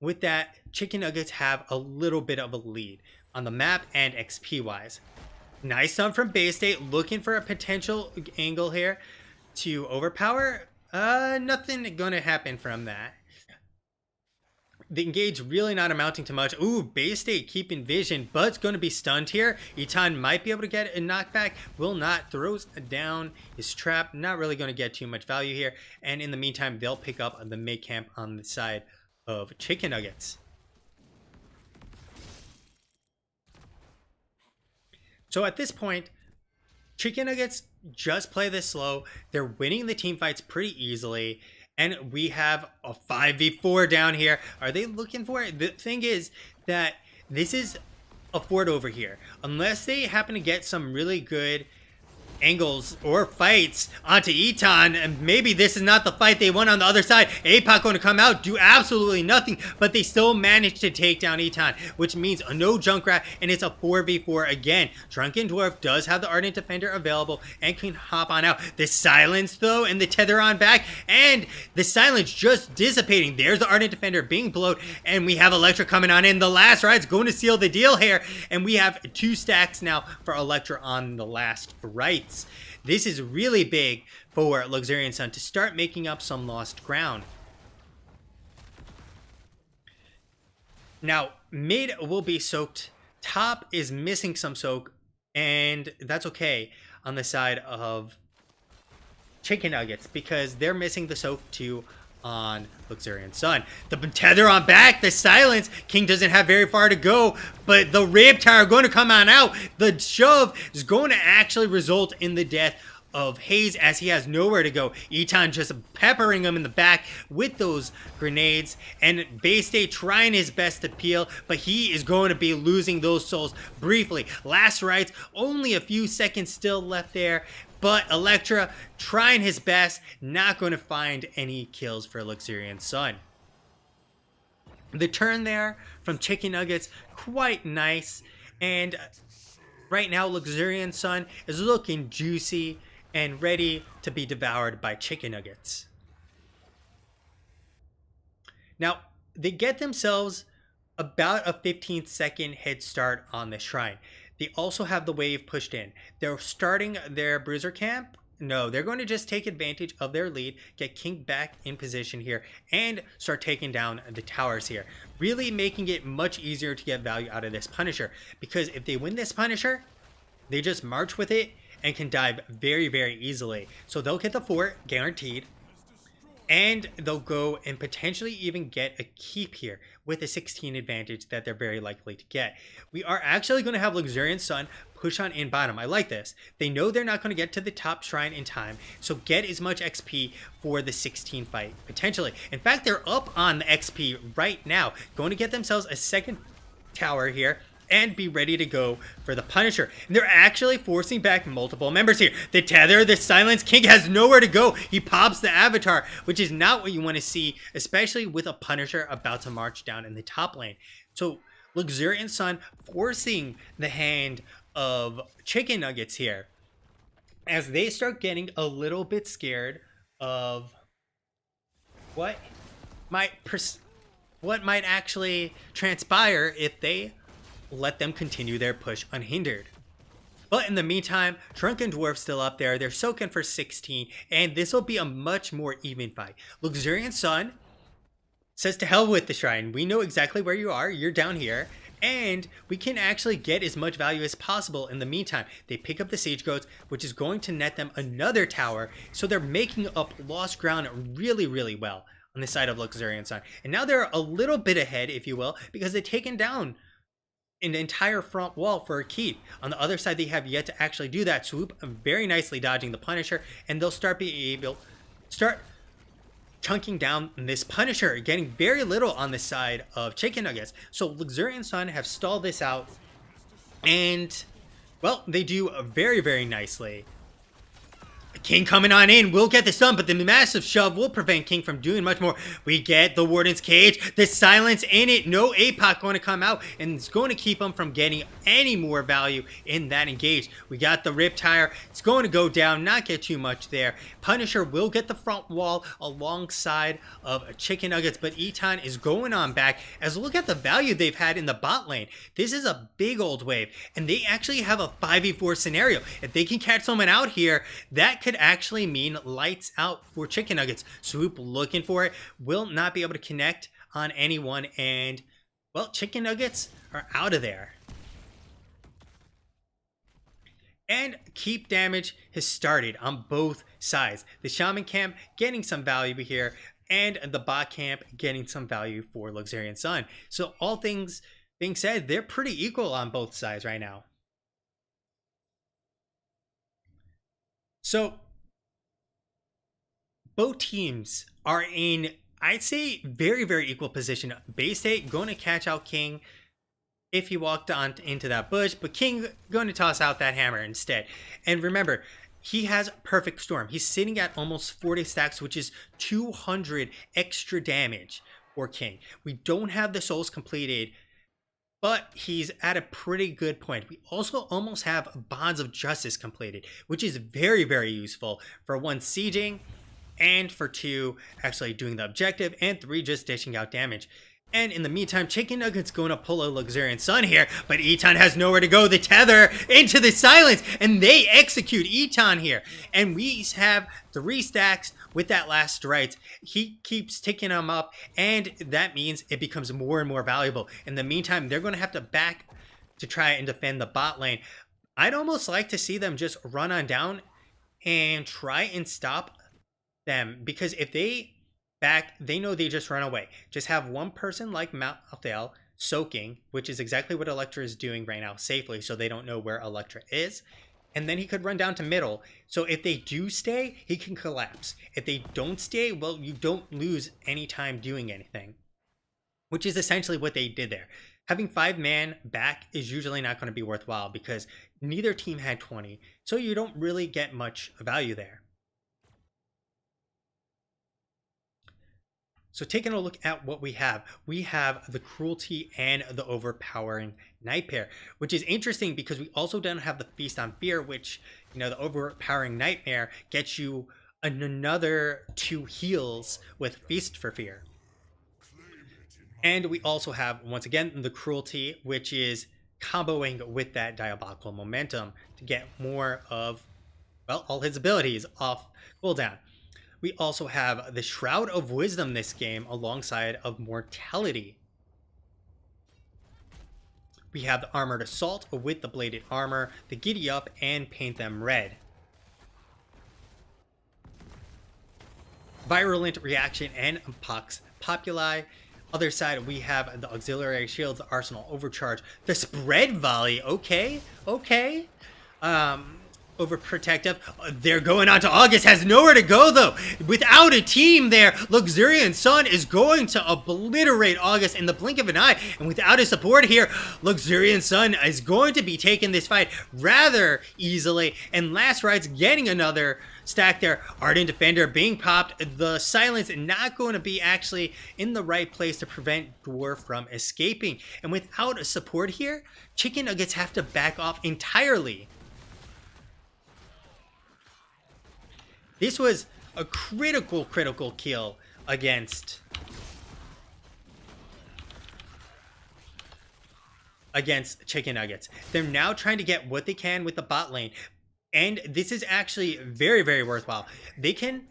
with that, Chicken Nuggets have a little bit of a lead on the map and XP wise. Nice stun from Bay State, looking for a potential angle here to overpower. Nothing gonna happen from that. The engage really not amounting to much. Ooh, Bay State keeping vision, but it's going to be stunned here. Eton might be able to get a knockback. Will not. Throws down his trap. Not really going to get too much value here. And in the meantime, they'll pick up the mid camp on the side of Chicken Nuggets. So at this point, Chicken Nuggets just play this slow. They're winning the team fights pretty easily. And we have a 5v4 down here. Are they looking for it? The thing is that this is a fort over here. Unless they happen to get some really good angles or fights onto Eton, and maybe this is not the fight they want on the other side. APOC going to come out, do absolutely nothing, but they still managed to take down Eton, which means a no Junkrat, and it's a 4v4 again. Drunken Dwarf does have the Ardent Defender available and can hop on out. The silence though, and the tether on back, and the silence just dissipating. There's the Ardent Defender being blowed, and we have Electra coming on in. The last ride's going to seal the deal here, and we have 2 stacks now for Electra on the last right. This is really big for Luxorian Sun to start making up some lost ground. Now, mid will be soaked. Top is missing some soak, and that's okay on the side of Chicken Nuggets because they're missing the soak too on Luxorian Sun. The tether on back, the silence. King doesn't have very far to go, but the Rip Tower going to come on out. The shove is going to actually result in the death of haze as he has nowhere to go. Eton just peppering him in the back with those grenades, and Bay State trying his best to peel, but he is going to be losing those souls briefly. Last rites, only a few seconds still left there, but Electra trying his best, not going to find any kills for Luxorian Sun. The turn there from Chicken Nuggets, quite nice, and right now Luxorian Sun is looking juicy and ready to be devoured by Chicken Nuggets. Now, they get themselves about a 15-second head start on the shrine. They also have the wave pushed in. They're starting their bruiser camp. No, they're going to just take advantage of their lead, get King back in position here, and start taking down the towers here. Really making it much easier to get value out of this Punisher, because if they win this Punisher, they just march with it and can dive very, very easily. So they'll get the fort, guaranteed. And they'll go and potentially even get a keep here with a 16 advantage that they're very likely to get. We are actually going to have Luxorian Sun push on in bottom. I like this. They know they're not going to get to the top shrine in time, so get as much XP for the 16 fight, potentially. In fact, they're up on the XP right now, going to get themselves a second tower here and be ready to go for the Punisher. And they're actually forcing back multiple members here. The Tether, the Silence King has nowhere to go. He pops the Avatar, which is not what you want to see, especially with a Punisher about to march down in the top lane. So Luxorian Sun forcing the hand of Chicken Nuggets here as they start getting a little bit scared of what might actually transpire if they let them continue their push unhindered. But in the meantime, Shrunken Dwarf's still up there. They're soaking for 16, and this will be a much more even fight. Luxorian Sun says to hell with the shrine. We know exactly where you are. You're down here. And we can actually get as much value as possible in the meantime. They pick up the Sage Goats, which is going to net them another tower. So they're making up lost ground really, really well on the side of Luxorian Sun. And now they're a little bit ahead, if you will, because they've taken down an entire front wall for a keep. On the other side, they have yet to actually do that. Swoop very nicely dodging the Punisher, and they'll start chunking down this Punisher, getting very little on the side of Chicken Nuggets. So Luxorian Sun have stalled this out, and well, they do very, very nicely. King coming on in will get the stun, but the massive shove will prevent King from doing much more. We get the Warden's Cage, the silence in it, no APOC going to come out, and it's going to keep him from getting any more value in that engage. We got the Riptire, it's going to go down, not get too much there. Punisher will get the front wall alongside of Chicken Nuggets, but Eton is going on back, as look at the value they've had in the bot lane. This is a big old wave, and they actually have a 5v4 scenario. If they can catch someone out here, that could actually mean lights out for Chicken Nuggets. Swoop looking for it, will not be able to connect on anyone, and well, Chicken Nuggets are out of there. And keep damage has started on both sides. The Shaman camp getting some value here, and the bot camp getting some value for Luxorian Sun. So all things being said, they're pretty equal on both sides right now. So both teams are in, I'd say, very, very equal position. Bay State going to catch out King if he walked on into that bush, but King going to toss out that hammer instead. And remember, he has Perfect Storm. He's sitting at almost 40 stacks, which is 200 extra damage for King. We don't have the souls completed, but he's at a pretty good point. We also almost have Bonds of Justice completed, which is very, very useful for 1, sieging, and for 2, actually doing the objective, and 3, just dishing out damage. And in the meantime, Chicken Nuggets going to pull a Luxorian Sun here, but Eton has nowhere to go. The Tether into the silence, and they execute Eton here. And we have 3 stacks with that last right. He keeps ticking them up, and that means it becomes more and more valuable. In the meantime, they're going to have to back to try and defend the bot lane. I'd almost like to see them just run on down and try and stop them, because if they back, they know they just run away. Just have one person like Malthael soaking, which is exactly what Electra is doing right now safely, so they don't know where Electra is. and then he could run down to middle. So if they do stay, he can collapse. If they don't stay, well, you don't lose any time doing anything, which is essentially what they did there. Having 5-man back is usually not going to be worthwhile because neither team had 20, so you don't really get much value there. So taking a look at what we have the cruelty and the overpowering night pair, which is interesting because we also don't have the feast on fear, which, you know, the overpowering nightmare gets you another 2 heals with feast for fear. And we also have, once again, the cruelty, which is comboing with that diabolical momentum to get more of, well, all his abilities off cooldown. We also have the Shroud of Wisdom this game alongside of Mortality. We have the Armored Assault with the Bladed Armor, the Giddy Up, and Paint Them Red. Virulent Reaction and Pox Populi. Other side, we have the Auxiliary Shields, the Arsenal Overcharge, the Spread Volley. Okay. Overprotective. They're going on to August. Has nowhere to go, though. Without a team there, Luxorian Sun is going to obliterate August in the blink of an eye. And without his support here, Luxorian Sun is going to be taking this fight rather easily. And Last Ride's getting another stack there. Ardent Defender being popped. The Silence not going to be actually in the right place to prevent Dwarf from escaping. And without a support here, Chicken Nuggets have to back off entirely. This was a critical kill against Chicken Nuggets. They're now trying to get what they can with the bot lane. And this is actually very, very worthwhile. They can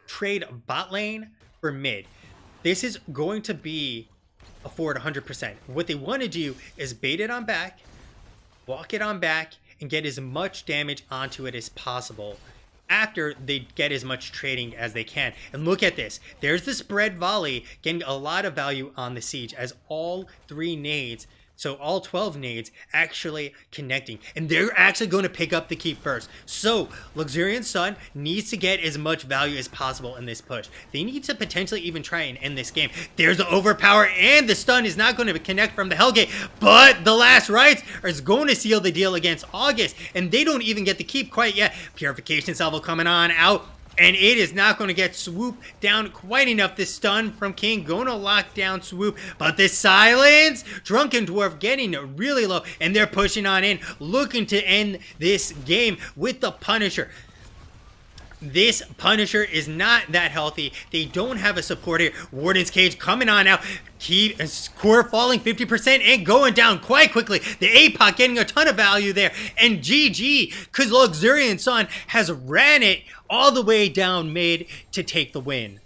trade bot lane for mid. This is going to be a forward 100%. What they want to do is bait it on back, walk it on back, and get as much damage onto it as possible after they get as much trading as they can. And look at this. There's the Spread Volley getting a lot of value on the siege as all 3 nades, so all 12 nades actually connecting. And they're actually going to pick up the keep first. So Luxorian Sun needs to get as much value as possible in this push. They need to potentially even try and end this game. There's the overpower, and the stun is not going to connect from the Hellgate, but the Last Rites is going to seal the deal against August, and they don't even get the keep quite yet. Purification Salvo coming on out, and it is not going to get Swoop down quite enough. This stun from King going to lock down Swoop, but this Silence, Drunken Dwarf getting really low, and they're pushing on in, looking to end this game with the Punisher. This Punisher is not that healthy. They don't have a support here. Warden's Cage coming on out. Core falling 50% and going down quite quickly. The APOC getting a ton of value there. And GG, because Luxorian Sun has ran it all the way down mid to take the win.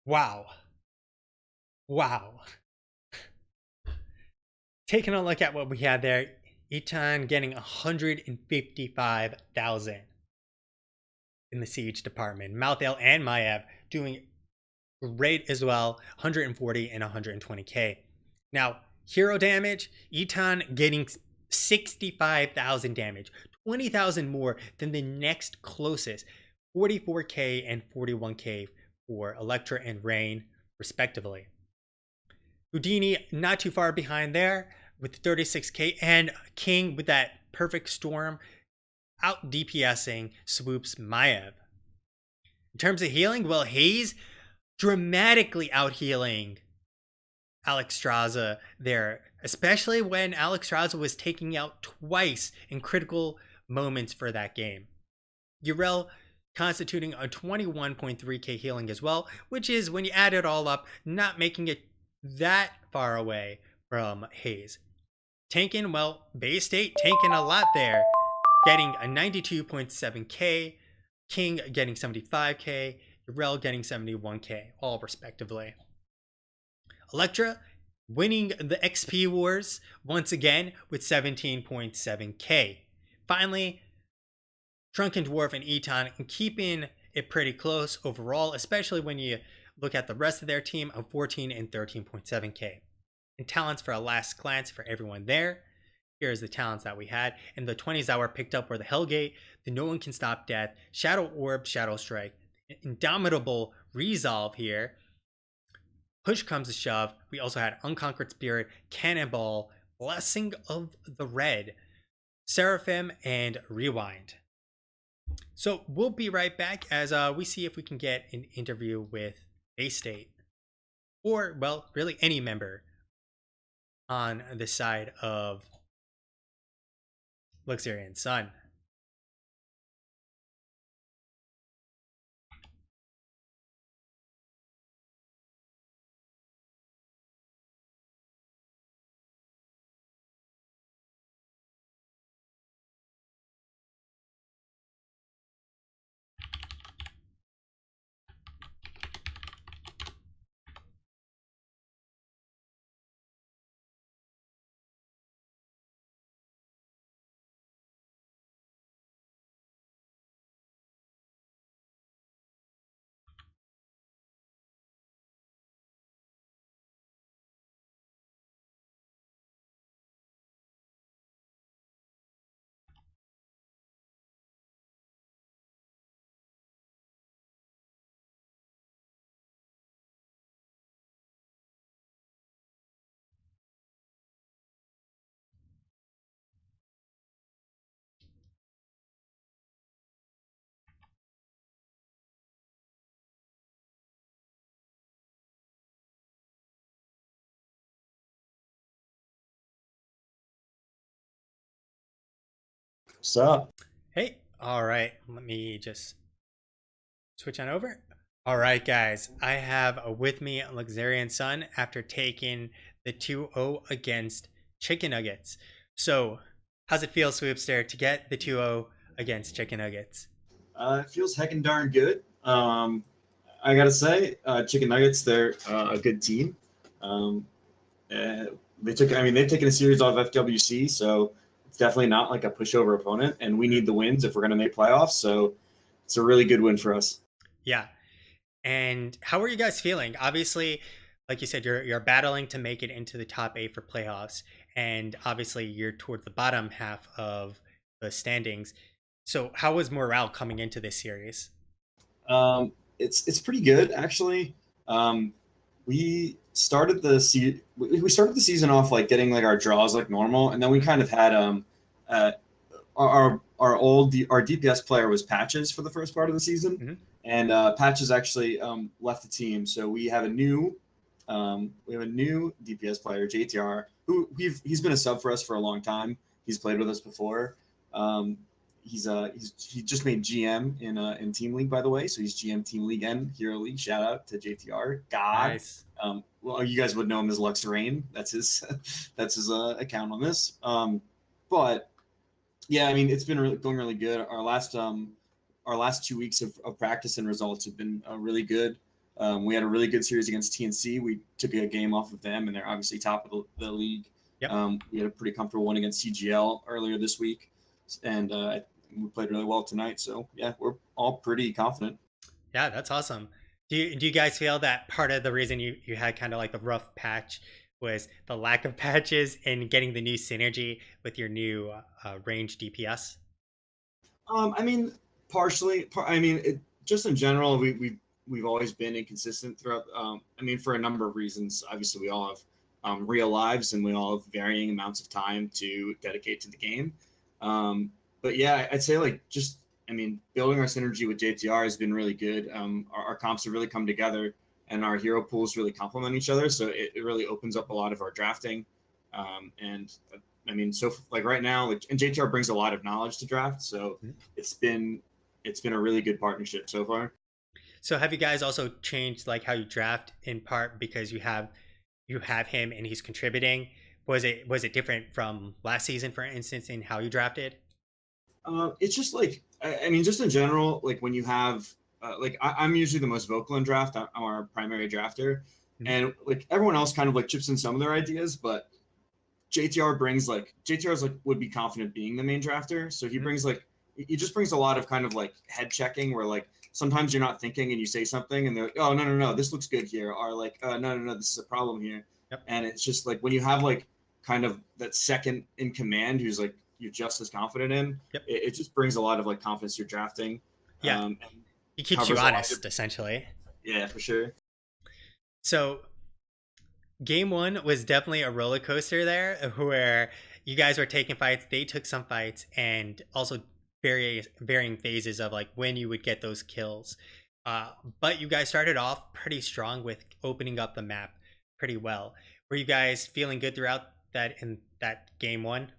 Wow. Taking a look at what we had there, Eton getting 155,000 in the siege department. Malthael and Maiev doing great as well, 140 and 120k. Now, hero damage, Eton getting 65,000 damage, 20,000 more than the next closest, 44k and 41k for Electra and Rain, respectively. Houdini not too far behind there with 36k, and King with that perfect storm out DPSing Swoop's Maiev. In terms of healing, well, Hayes dramatically out healing Alexstrasza there, especially when Alexstrasza was taking out twice in critical moments for that game. Yrel constituting a 21.3k healing as well, which is, when you add it all up, not making it that far away from Hayes. Tankin, well, Bay State tanking a lot there, getting a 92.7k, King getting 75k, Yrel getting 71k, all respectively. Electra winning the XP Wars once again with 17.7k. Finally, Drunken Dwarf and Eton keeping it pretty close overall, especially when you look at the rest of their team of 14 and 13.7k. And talents for a last glance for everyone there. Here's the talents that we had. In the 20s that were picked up were the Hellgate, the No One Can Stop Death, Shadow Orb, Shadow Strike, Indomitable Resolve here. Push comes to shove. We also had Unconquered Spirit, Cannonball, Blessing of the Red, Seraphim, and Rewind. So we'll be right back as we see if we can get an interview with Bay State, or, well, really any member on the side of Luxorian Sun. What's up? Hey, all right, let me just switch on over. All right, guys, I have with me Luxorian Sun after taking the 2-0 against Chicken Nuggets. So, how's it feel, Swoopster, to get the 2-0 against Chicken Nuggets? It feels heckin' darn good. I gotta say, Chicken Nuggets, they're a good team. Um, they've taken a series off FWC, so it's definitely not like a pushover opponent, and we need the wins if we're gonna make playoffs. So it's a really good win for us. Yeah. And how are you guys feeling? Obviously, like you said, you're battling to make it into the top 8 for playoffs, and obviously you're towards the bottom half of the standings. So, how was morale coming into this series? It's pretty good actually. Um, we started the season off like getting like our draws like normal, and then we kind of had uh, our DPS player was Patches for the first part of the season, Mm-hmm. and Patches actually left the team, so we have a new DPS player, JTR, who he's been a sub for us for a long time. He's played with us before. Um, he just made GM in Team League, by the way. So he's GM Team League and Hero League. Shout out to JTR. God. Nice. Well, you guys would know him as Luxorian. That's his that's his account on this. But yeah, I mean it's been going really good. Our last 2 weeks of practice and results have been really good. We had a really good series against TNC. We took a game off of them, and they're obviously top of the league. Yep. We had a pretty comfortable one against CGL earlier this week, and we played really well tonight. So yeah, we're all pretty confident. Yeah, that's awesome. Do you guys feel that part of the reason you had kind of like the rough patch was the lack of patches and getting the new synergy with your new range DPS? I mean, partially. I mean, just in general, we've always been inconsistent throughout. I mean, for a number of reasons. Obviously, we all have real lives, and we all have varying amounts of time to dedicate to the game. But yeah, I'd say like just I mean, building our synergy with JTR has been really good. Our comps have really come together, and our hero pools really complement each other. So it really opens up a lot of our drafting. And I mean, so like right now, like, and JTR brings a lot of knowledge to draft. So Mhm. it's been it's been a really good partnership so far. So have you guys also changed like how you draft in part because you have him and he's contributing? Was it different from last season, for instance, in how you drafted? It's just like I mean, just in general, like when you have I'm usually the most vocal in draft. I'm our primary drafter, Mhm. and like everyone else kind of like chips in some of their ideas, but JTR's like would be confident being the main drafter, so Mhm. he just brings a lot of kind of like head checking where like sometimes you're not thinking and you say something and they're like, oh no, this looks good here, or like no, this is a problem here. Yep. And it's just like when you have like kind of that second in command who's like you're just as confident in, Yep. it just brings a lot of like confidence you're drafting, Yeah. and He keeps you covers a lot of your, honest, essentially. yeah, for sure. So game one was definitely a roller coaster there, where you guys were taking fights, they took some fights, and also various varying phases of like when you would get those kills. But you guys started off pretty strong with opening up the map pretty well. Were you guys feeling good throughout that in that game one?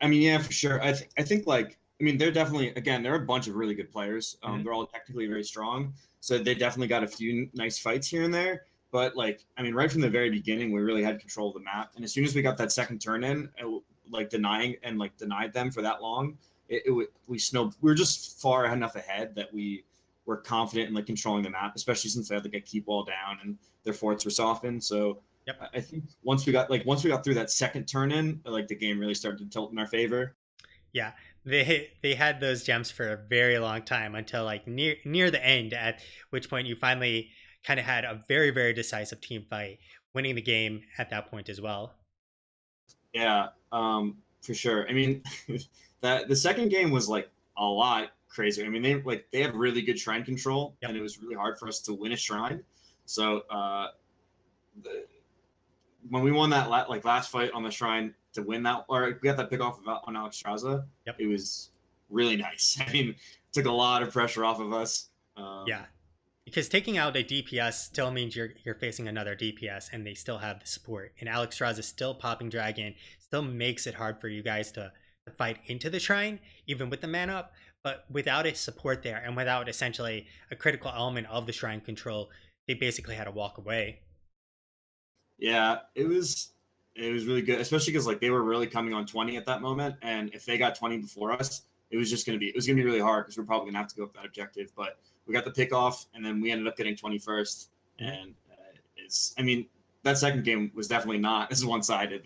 I mean, yeah, for sure. I think like I mean, they're definitely again, they're a bunch of really good players. Mm-hmm. They're all technically very strong, so they definitely got a few nice fights here and there. But like, I mean, right from the very beginning, we really had control of the map, and as soon as we got that second turn in, like denied them for that long, we were just far enough ahead that we were confident in like controlling the map, especially since they had like a keep wall down and their forts were softened. So Yep. I think once we got through that second turn in, like the game really started to tilt in our favor. Yeah, they had those gems for a very long time until like near the end, at which point you finally kind of had a very decisive team fight, winning the game at that point as well. Yeah, for sure. I mean, that the second game was like a lot crazier. I mean, they had really good shrine control, Yep. and it was really hard for us to win a shrine. So the, when we won that last fight on the shrine to win that, or we got that pick off on Alexstrasza, Yep. it was really nice. I mean, it took a lot of pressure off of us. Yeah. Because taking out a DPS still means you're facing another DPS, and they still have the support. And Alex Strauss is still popping dragon, still makes it hard for you guys to fight into the shrine, even with the man up. But without a support there, and without essentially a critical element of the shrine control, they basically had to walk away. Yeah, it was really good, especially because like they were really coming on 20 at that moment, and if they got 20 before us, it was gonna be really hard because we're probably gonna have to go with that objective. But we got the pick off, and then we ended up getting 21st, Mhm. and it's I mean that second game was definitely not as one sided.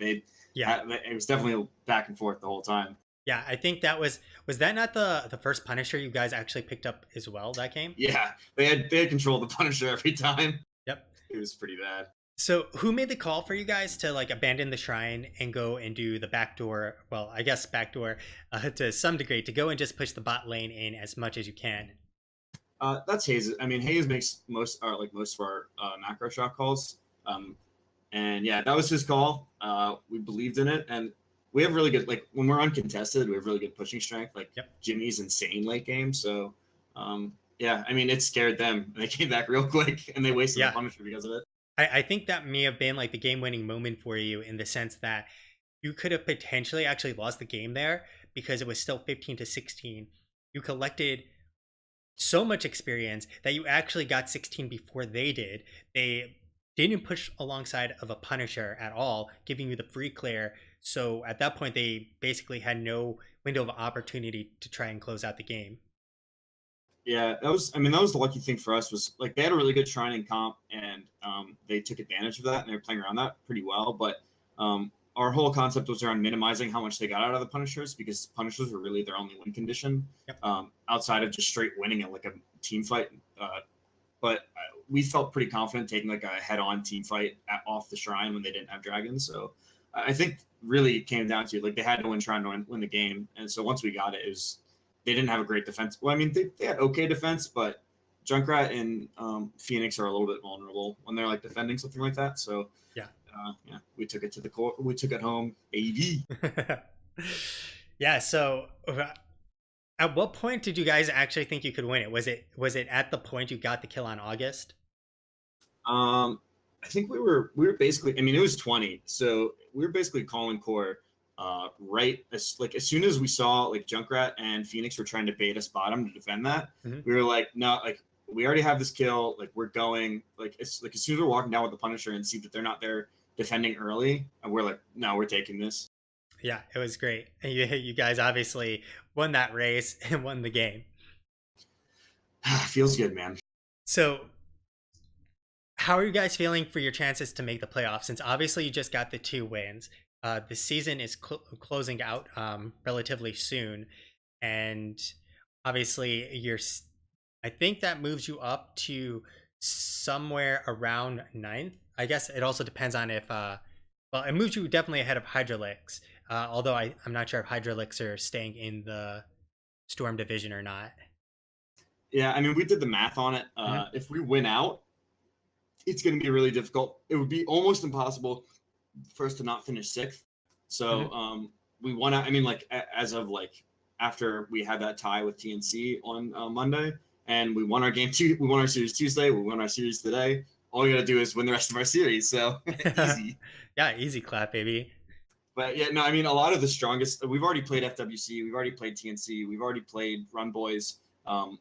Yeah. It was definitely back and forth the whole time. Yeah, I think that was that not the first Punisher you guys actually picked up as well that game? Yeah, they had control of the Punisher every time. Yep. It was pretty bad. So, who made the call for you guys to like abandon the shrine and go and do the backdoor? Well, I guess backdoor to some degree, to go and just push the bot lane in as much as you can. That's Hayes. I mean, Hayes makes most of our macro shot calls. And yeah, that was his call. We believed in it, and we have really good like when we're uncontested, we have really good pushing strength. Like Yep. Jimmy's insane late game, so yeah, I mean it scared them, and they came back real quick, and they wasted the Yeah, Punisher because of it. I think that may have been like the game-winning moment for you in the sense that you could have potentially actually lost the game there because it was still 15-16. You collected so much experience that you actually got 16 before they did. They didn't push alongside of a Punisher at all, giving you the free clear. So at that point, they basically had no window of opportunity to try and close out the game. Yeah, that was the lucky thing for us was like they had a really good shrine in comp, and they took advantage of that, and they were playing around that pretty well. But our whole concept was around minimizing how much they got out of the Punishers because Punishers were really their only win condition, Yep. outside of just straight winning at like a team fight. But we felt pretty confident taking like a head-on team fight off the shrine when they didn't have dragons. So I think really it came down to like they had to win trying to win the game, and so once we got it, it was they didn't have a great defense. Well, I mean they had okay defense, but Junkrat and Phoenix are a little bit vulnerable when they're like defending something like that. So Yeah. yeah, we took it to the court. We took it home. AV. Yeah. So at what point did you guys actually think you could win it? Was it at the point you got the kill on August? I think we were basically. I mean, it was 20, so we were basically calling core. Right as soon as we saw like Junkrat and Phoenix were trying to bait us bottom to defend that, Mm-hmm. we were like, no, like we already have this kill. Like we're going. Like it's like as soon as we're walking down with the Punisher and see that they're not there defending early, and we're like, no, we're taking this. Yeah, it was great. And you guys obviously won that race and won the game. Feels good, man. So How are you guys feeling for your chances to make the playoffs? Since obviously you just got the 2 wins, the season is closing out relatively soon, and obviously I think that moves you up to somewhere around ninth. I guess it also depends on if well, it moves you definitely ahead of Hydralix. Although I'm not sure if Hydralix are staying in the Storm division or not. Yeah, I mean, we did the math on it. If we win out, it's going to be really difficult. It would be almost impossible for us to not finish sixth. So we won out. I mean, like as of like after we had that tie with TNC on Monday, and we won our we won our series Tuesday, we won our series today. All we got to do is win the rest of our series. So easy. Yeah, easy clap, baby. But yeah, no, I mean, a lot of the strongest. We've already played FWC. We've already played TNC. We've already played Run Boys.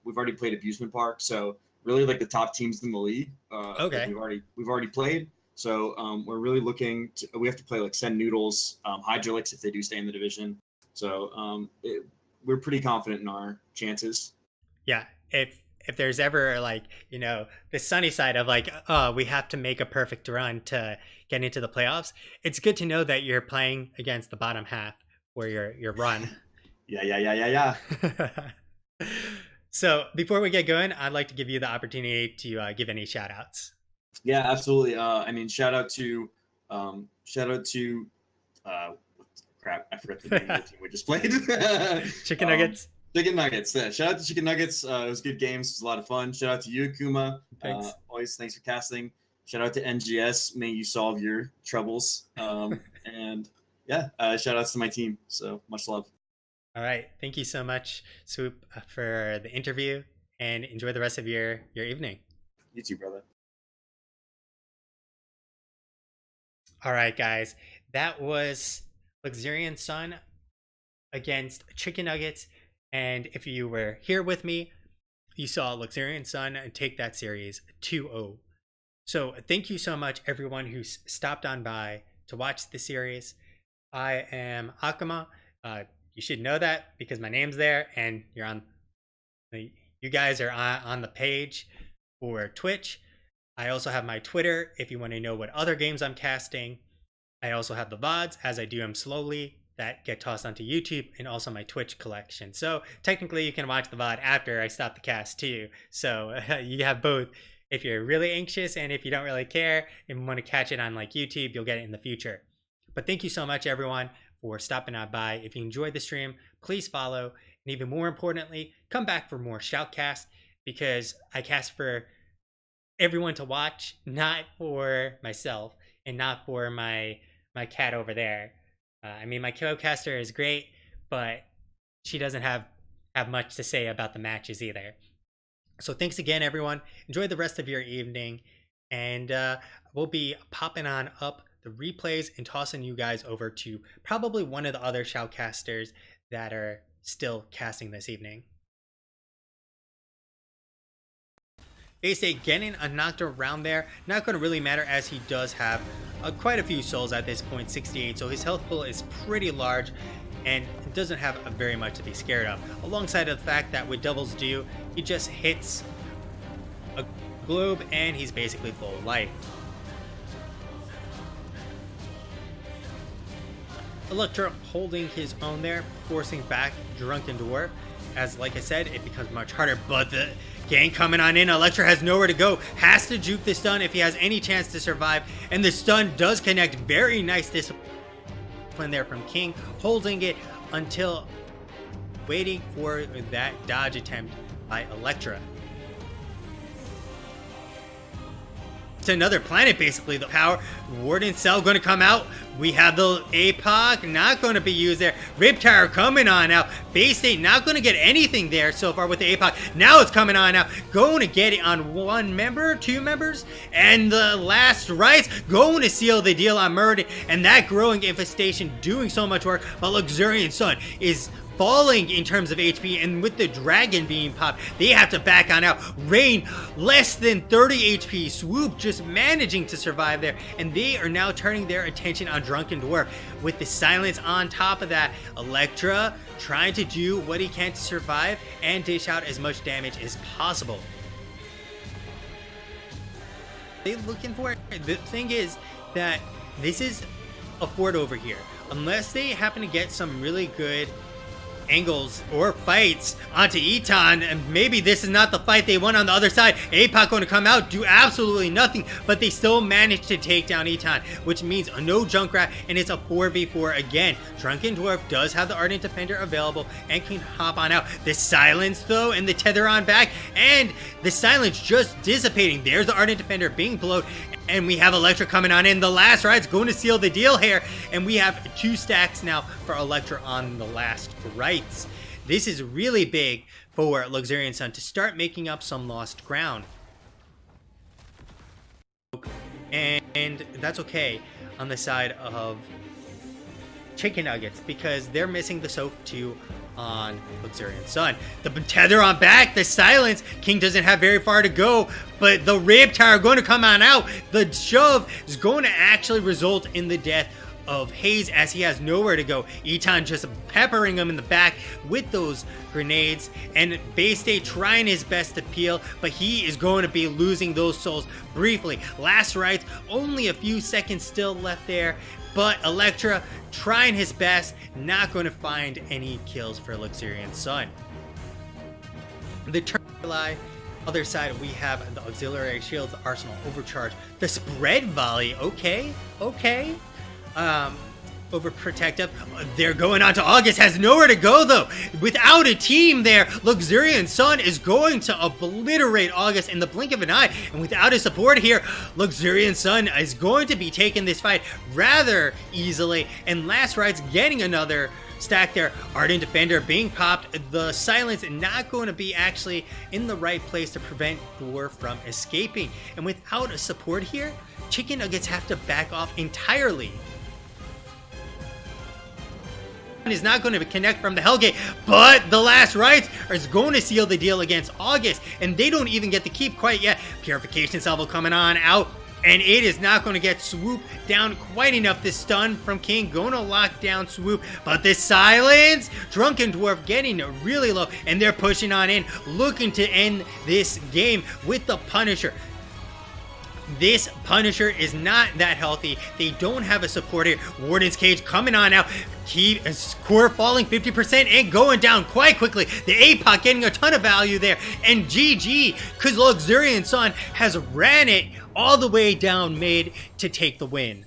We've already played Abusement Park. So really, like the top teams in the league. Okay. We've already played. So we're really looking to. We have to play like Send Noodles, Hydralix if they do stay in the division. So we're pretty confident in our chances. Yeah, if there's ever like, you know, the sunny side of like, we have to make a perfect run to get into the playoffs, it's good to know that you're playing against the bottom half where your run. Yeah. So before we get going, I'd like to give you the opportunity to give any shout outs. Yeah, absolutely. I mean, shout out to crap, I forgot the name of the team we just played. Chicken Nuggets. Chicken Nuggets. Yeah. Shout out to Chicken Nuggets. It was good games. It was a lot of fun. Shout out to you, Akuma. Thanks. Always thanks for casting. Shout out to NGS. May you solve your troubles. And yeah, shout outs to my team. So much love. All right. Thank you so much, Swoop, for the interview, and enjoy the rest of your evening. You too, brother. All right, guys. That was Luxorian Sun against Chicken Nuggets. And if you were here with me, you saw Luxorian Sun take that series 2-0. So thank you so much, everyone who's stopped on by to watch the series. I am Akuma. You should know that because my name's there, and you guys are on the page for Twitch. I also have my Twitter if you want to know what other games I'm casting. I also have the VODs, as I do them slowly, that get tossed onto YouTube, and also my Twitch collection. So technically you can watch the VOD after I stop the cast too. So you have both. If you're really anxious and if you don't really care and want to catch it on like YouTube, you'll get it in the future. But thank you so much, everyone, for stopping on by. If you enjoyed the stream, please follow. And even more importantly, come back for more Shoutcast, because I cast for everyone to watch, not for myself and not for my cat over there. I mean, my co-caster is great, but she doesn't have much to say about the matches either. So thanks again, everyone. Enjoy the rest of your evening, and we'll be popping on up the replays and tossing you guys over to probably one of the other shoutcasters that are still casting this evening. Baystate getting knocked around there, not going to really matter, as he does have quite a few souls at this point, 68, so his health pool is pretty large and doesn't have very much to be scared of, alongside of the fact that with Devil's Due, he just hits a globe and he's basically full life. Electra holding his own there, forcing back Drunken Dwarf, as like I said, it becomes much harder, but the gang coming on in. Electra has nowhere to go, has to juke the stun if he has any chance to survive, and the stun does connect. Very nice discipline there from King, holding it until waiting for that dodge attempt by Electra. To another planet, basically. The power Warden Cell going to come out. We have the APOC not going to be used there. Rip Tower coming on out. Base State not going to get anything there so far with the APOC. Now it's coming on out. Going to get it on one member, two members, and the last rites going to seal the deal on Murder. And that growing infestation doing so much work. But Luxorian Sun is falling in terms of HP, and with the dragon being popped, they have to back on out. Rain less than 30 HP. Swoop just managing to survive there, and they are now turning their attention on Drunken Dwarf. With the silence on top of that, Electra trying to do what he can to survive and dish out as much damage as possible. they looking for? The thing is that this is a fort over here. Unless they happen to get some really good angles or fights onto Eton, and maybe this is not the fight they want on the other side. APOC going to come out, do absolutely nothing, but they still managed to take down Eton, which means no Junkrat, and it's a 4v4 again. Drunken Dwarf does have the Ardent Defender available and can hop on out. The silence though, and the tether on back, and the silence just dissipating. There's the Ardent Defender being blowed, and we have Electra coming on in. The last ride's going to seal the deal here, and we have 2 stacks now for Electra on the last rights. This is really big for Luxorian Sun to start making up some lost ground. And that's okay on the side of Chicken Nuggets, because they're missing the soak too on Luxorian Sun. The tether on back, the silence. King doesn't have very far to go, but the Rib Tower going to come on out. The shove is going to actually result in the death of Hayes, as he has nowhere to go. Eton just peppering him in the back with those grenades, and Bay State trying his best to peel, but he is going to be losing those souls briefly. Last rights, only a few seconds still left there, but Electra trying his best, not going to find any kills for Luxorian Sun. The turn other side, we have the auxiliary shields, the arsenal overcharge, the spread volley. Okay. Overprotective. They're going on to August, has nowhere to go though. Without a team there, Luxorian Sun is going to obliterate August in the blink of an eye, and without his support here, Luxorian Sun is going to be taking this fight rather easily, and Last Ride's getting another stack there. Ardent Defender being popped, the silence not going to be actually in the right place to prevent Dwarf from escaping, and without a support here, Chicken Nuggets have to back off entirely. Is not going to connect from the Hellgate, but the last rights is going to seal the deal against August, and they don't even get to keep quite yet. Purification Salvo coming on out, and it is not going to get swooped down quite enough. This stun from King going to lock down Swoop, but this silence, Drunken Dwarf getting really low, and they're pushing on in, looking to end this game with the Punisher. This Punisher is not that healthy. They don't have a support here. Warden's Cage coming on out. Core falling 50% and going down quite quickly. The APOC getting a ton of value there. And GG, because Luxorian Sun has ran it all the way down mid to take the win.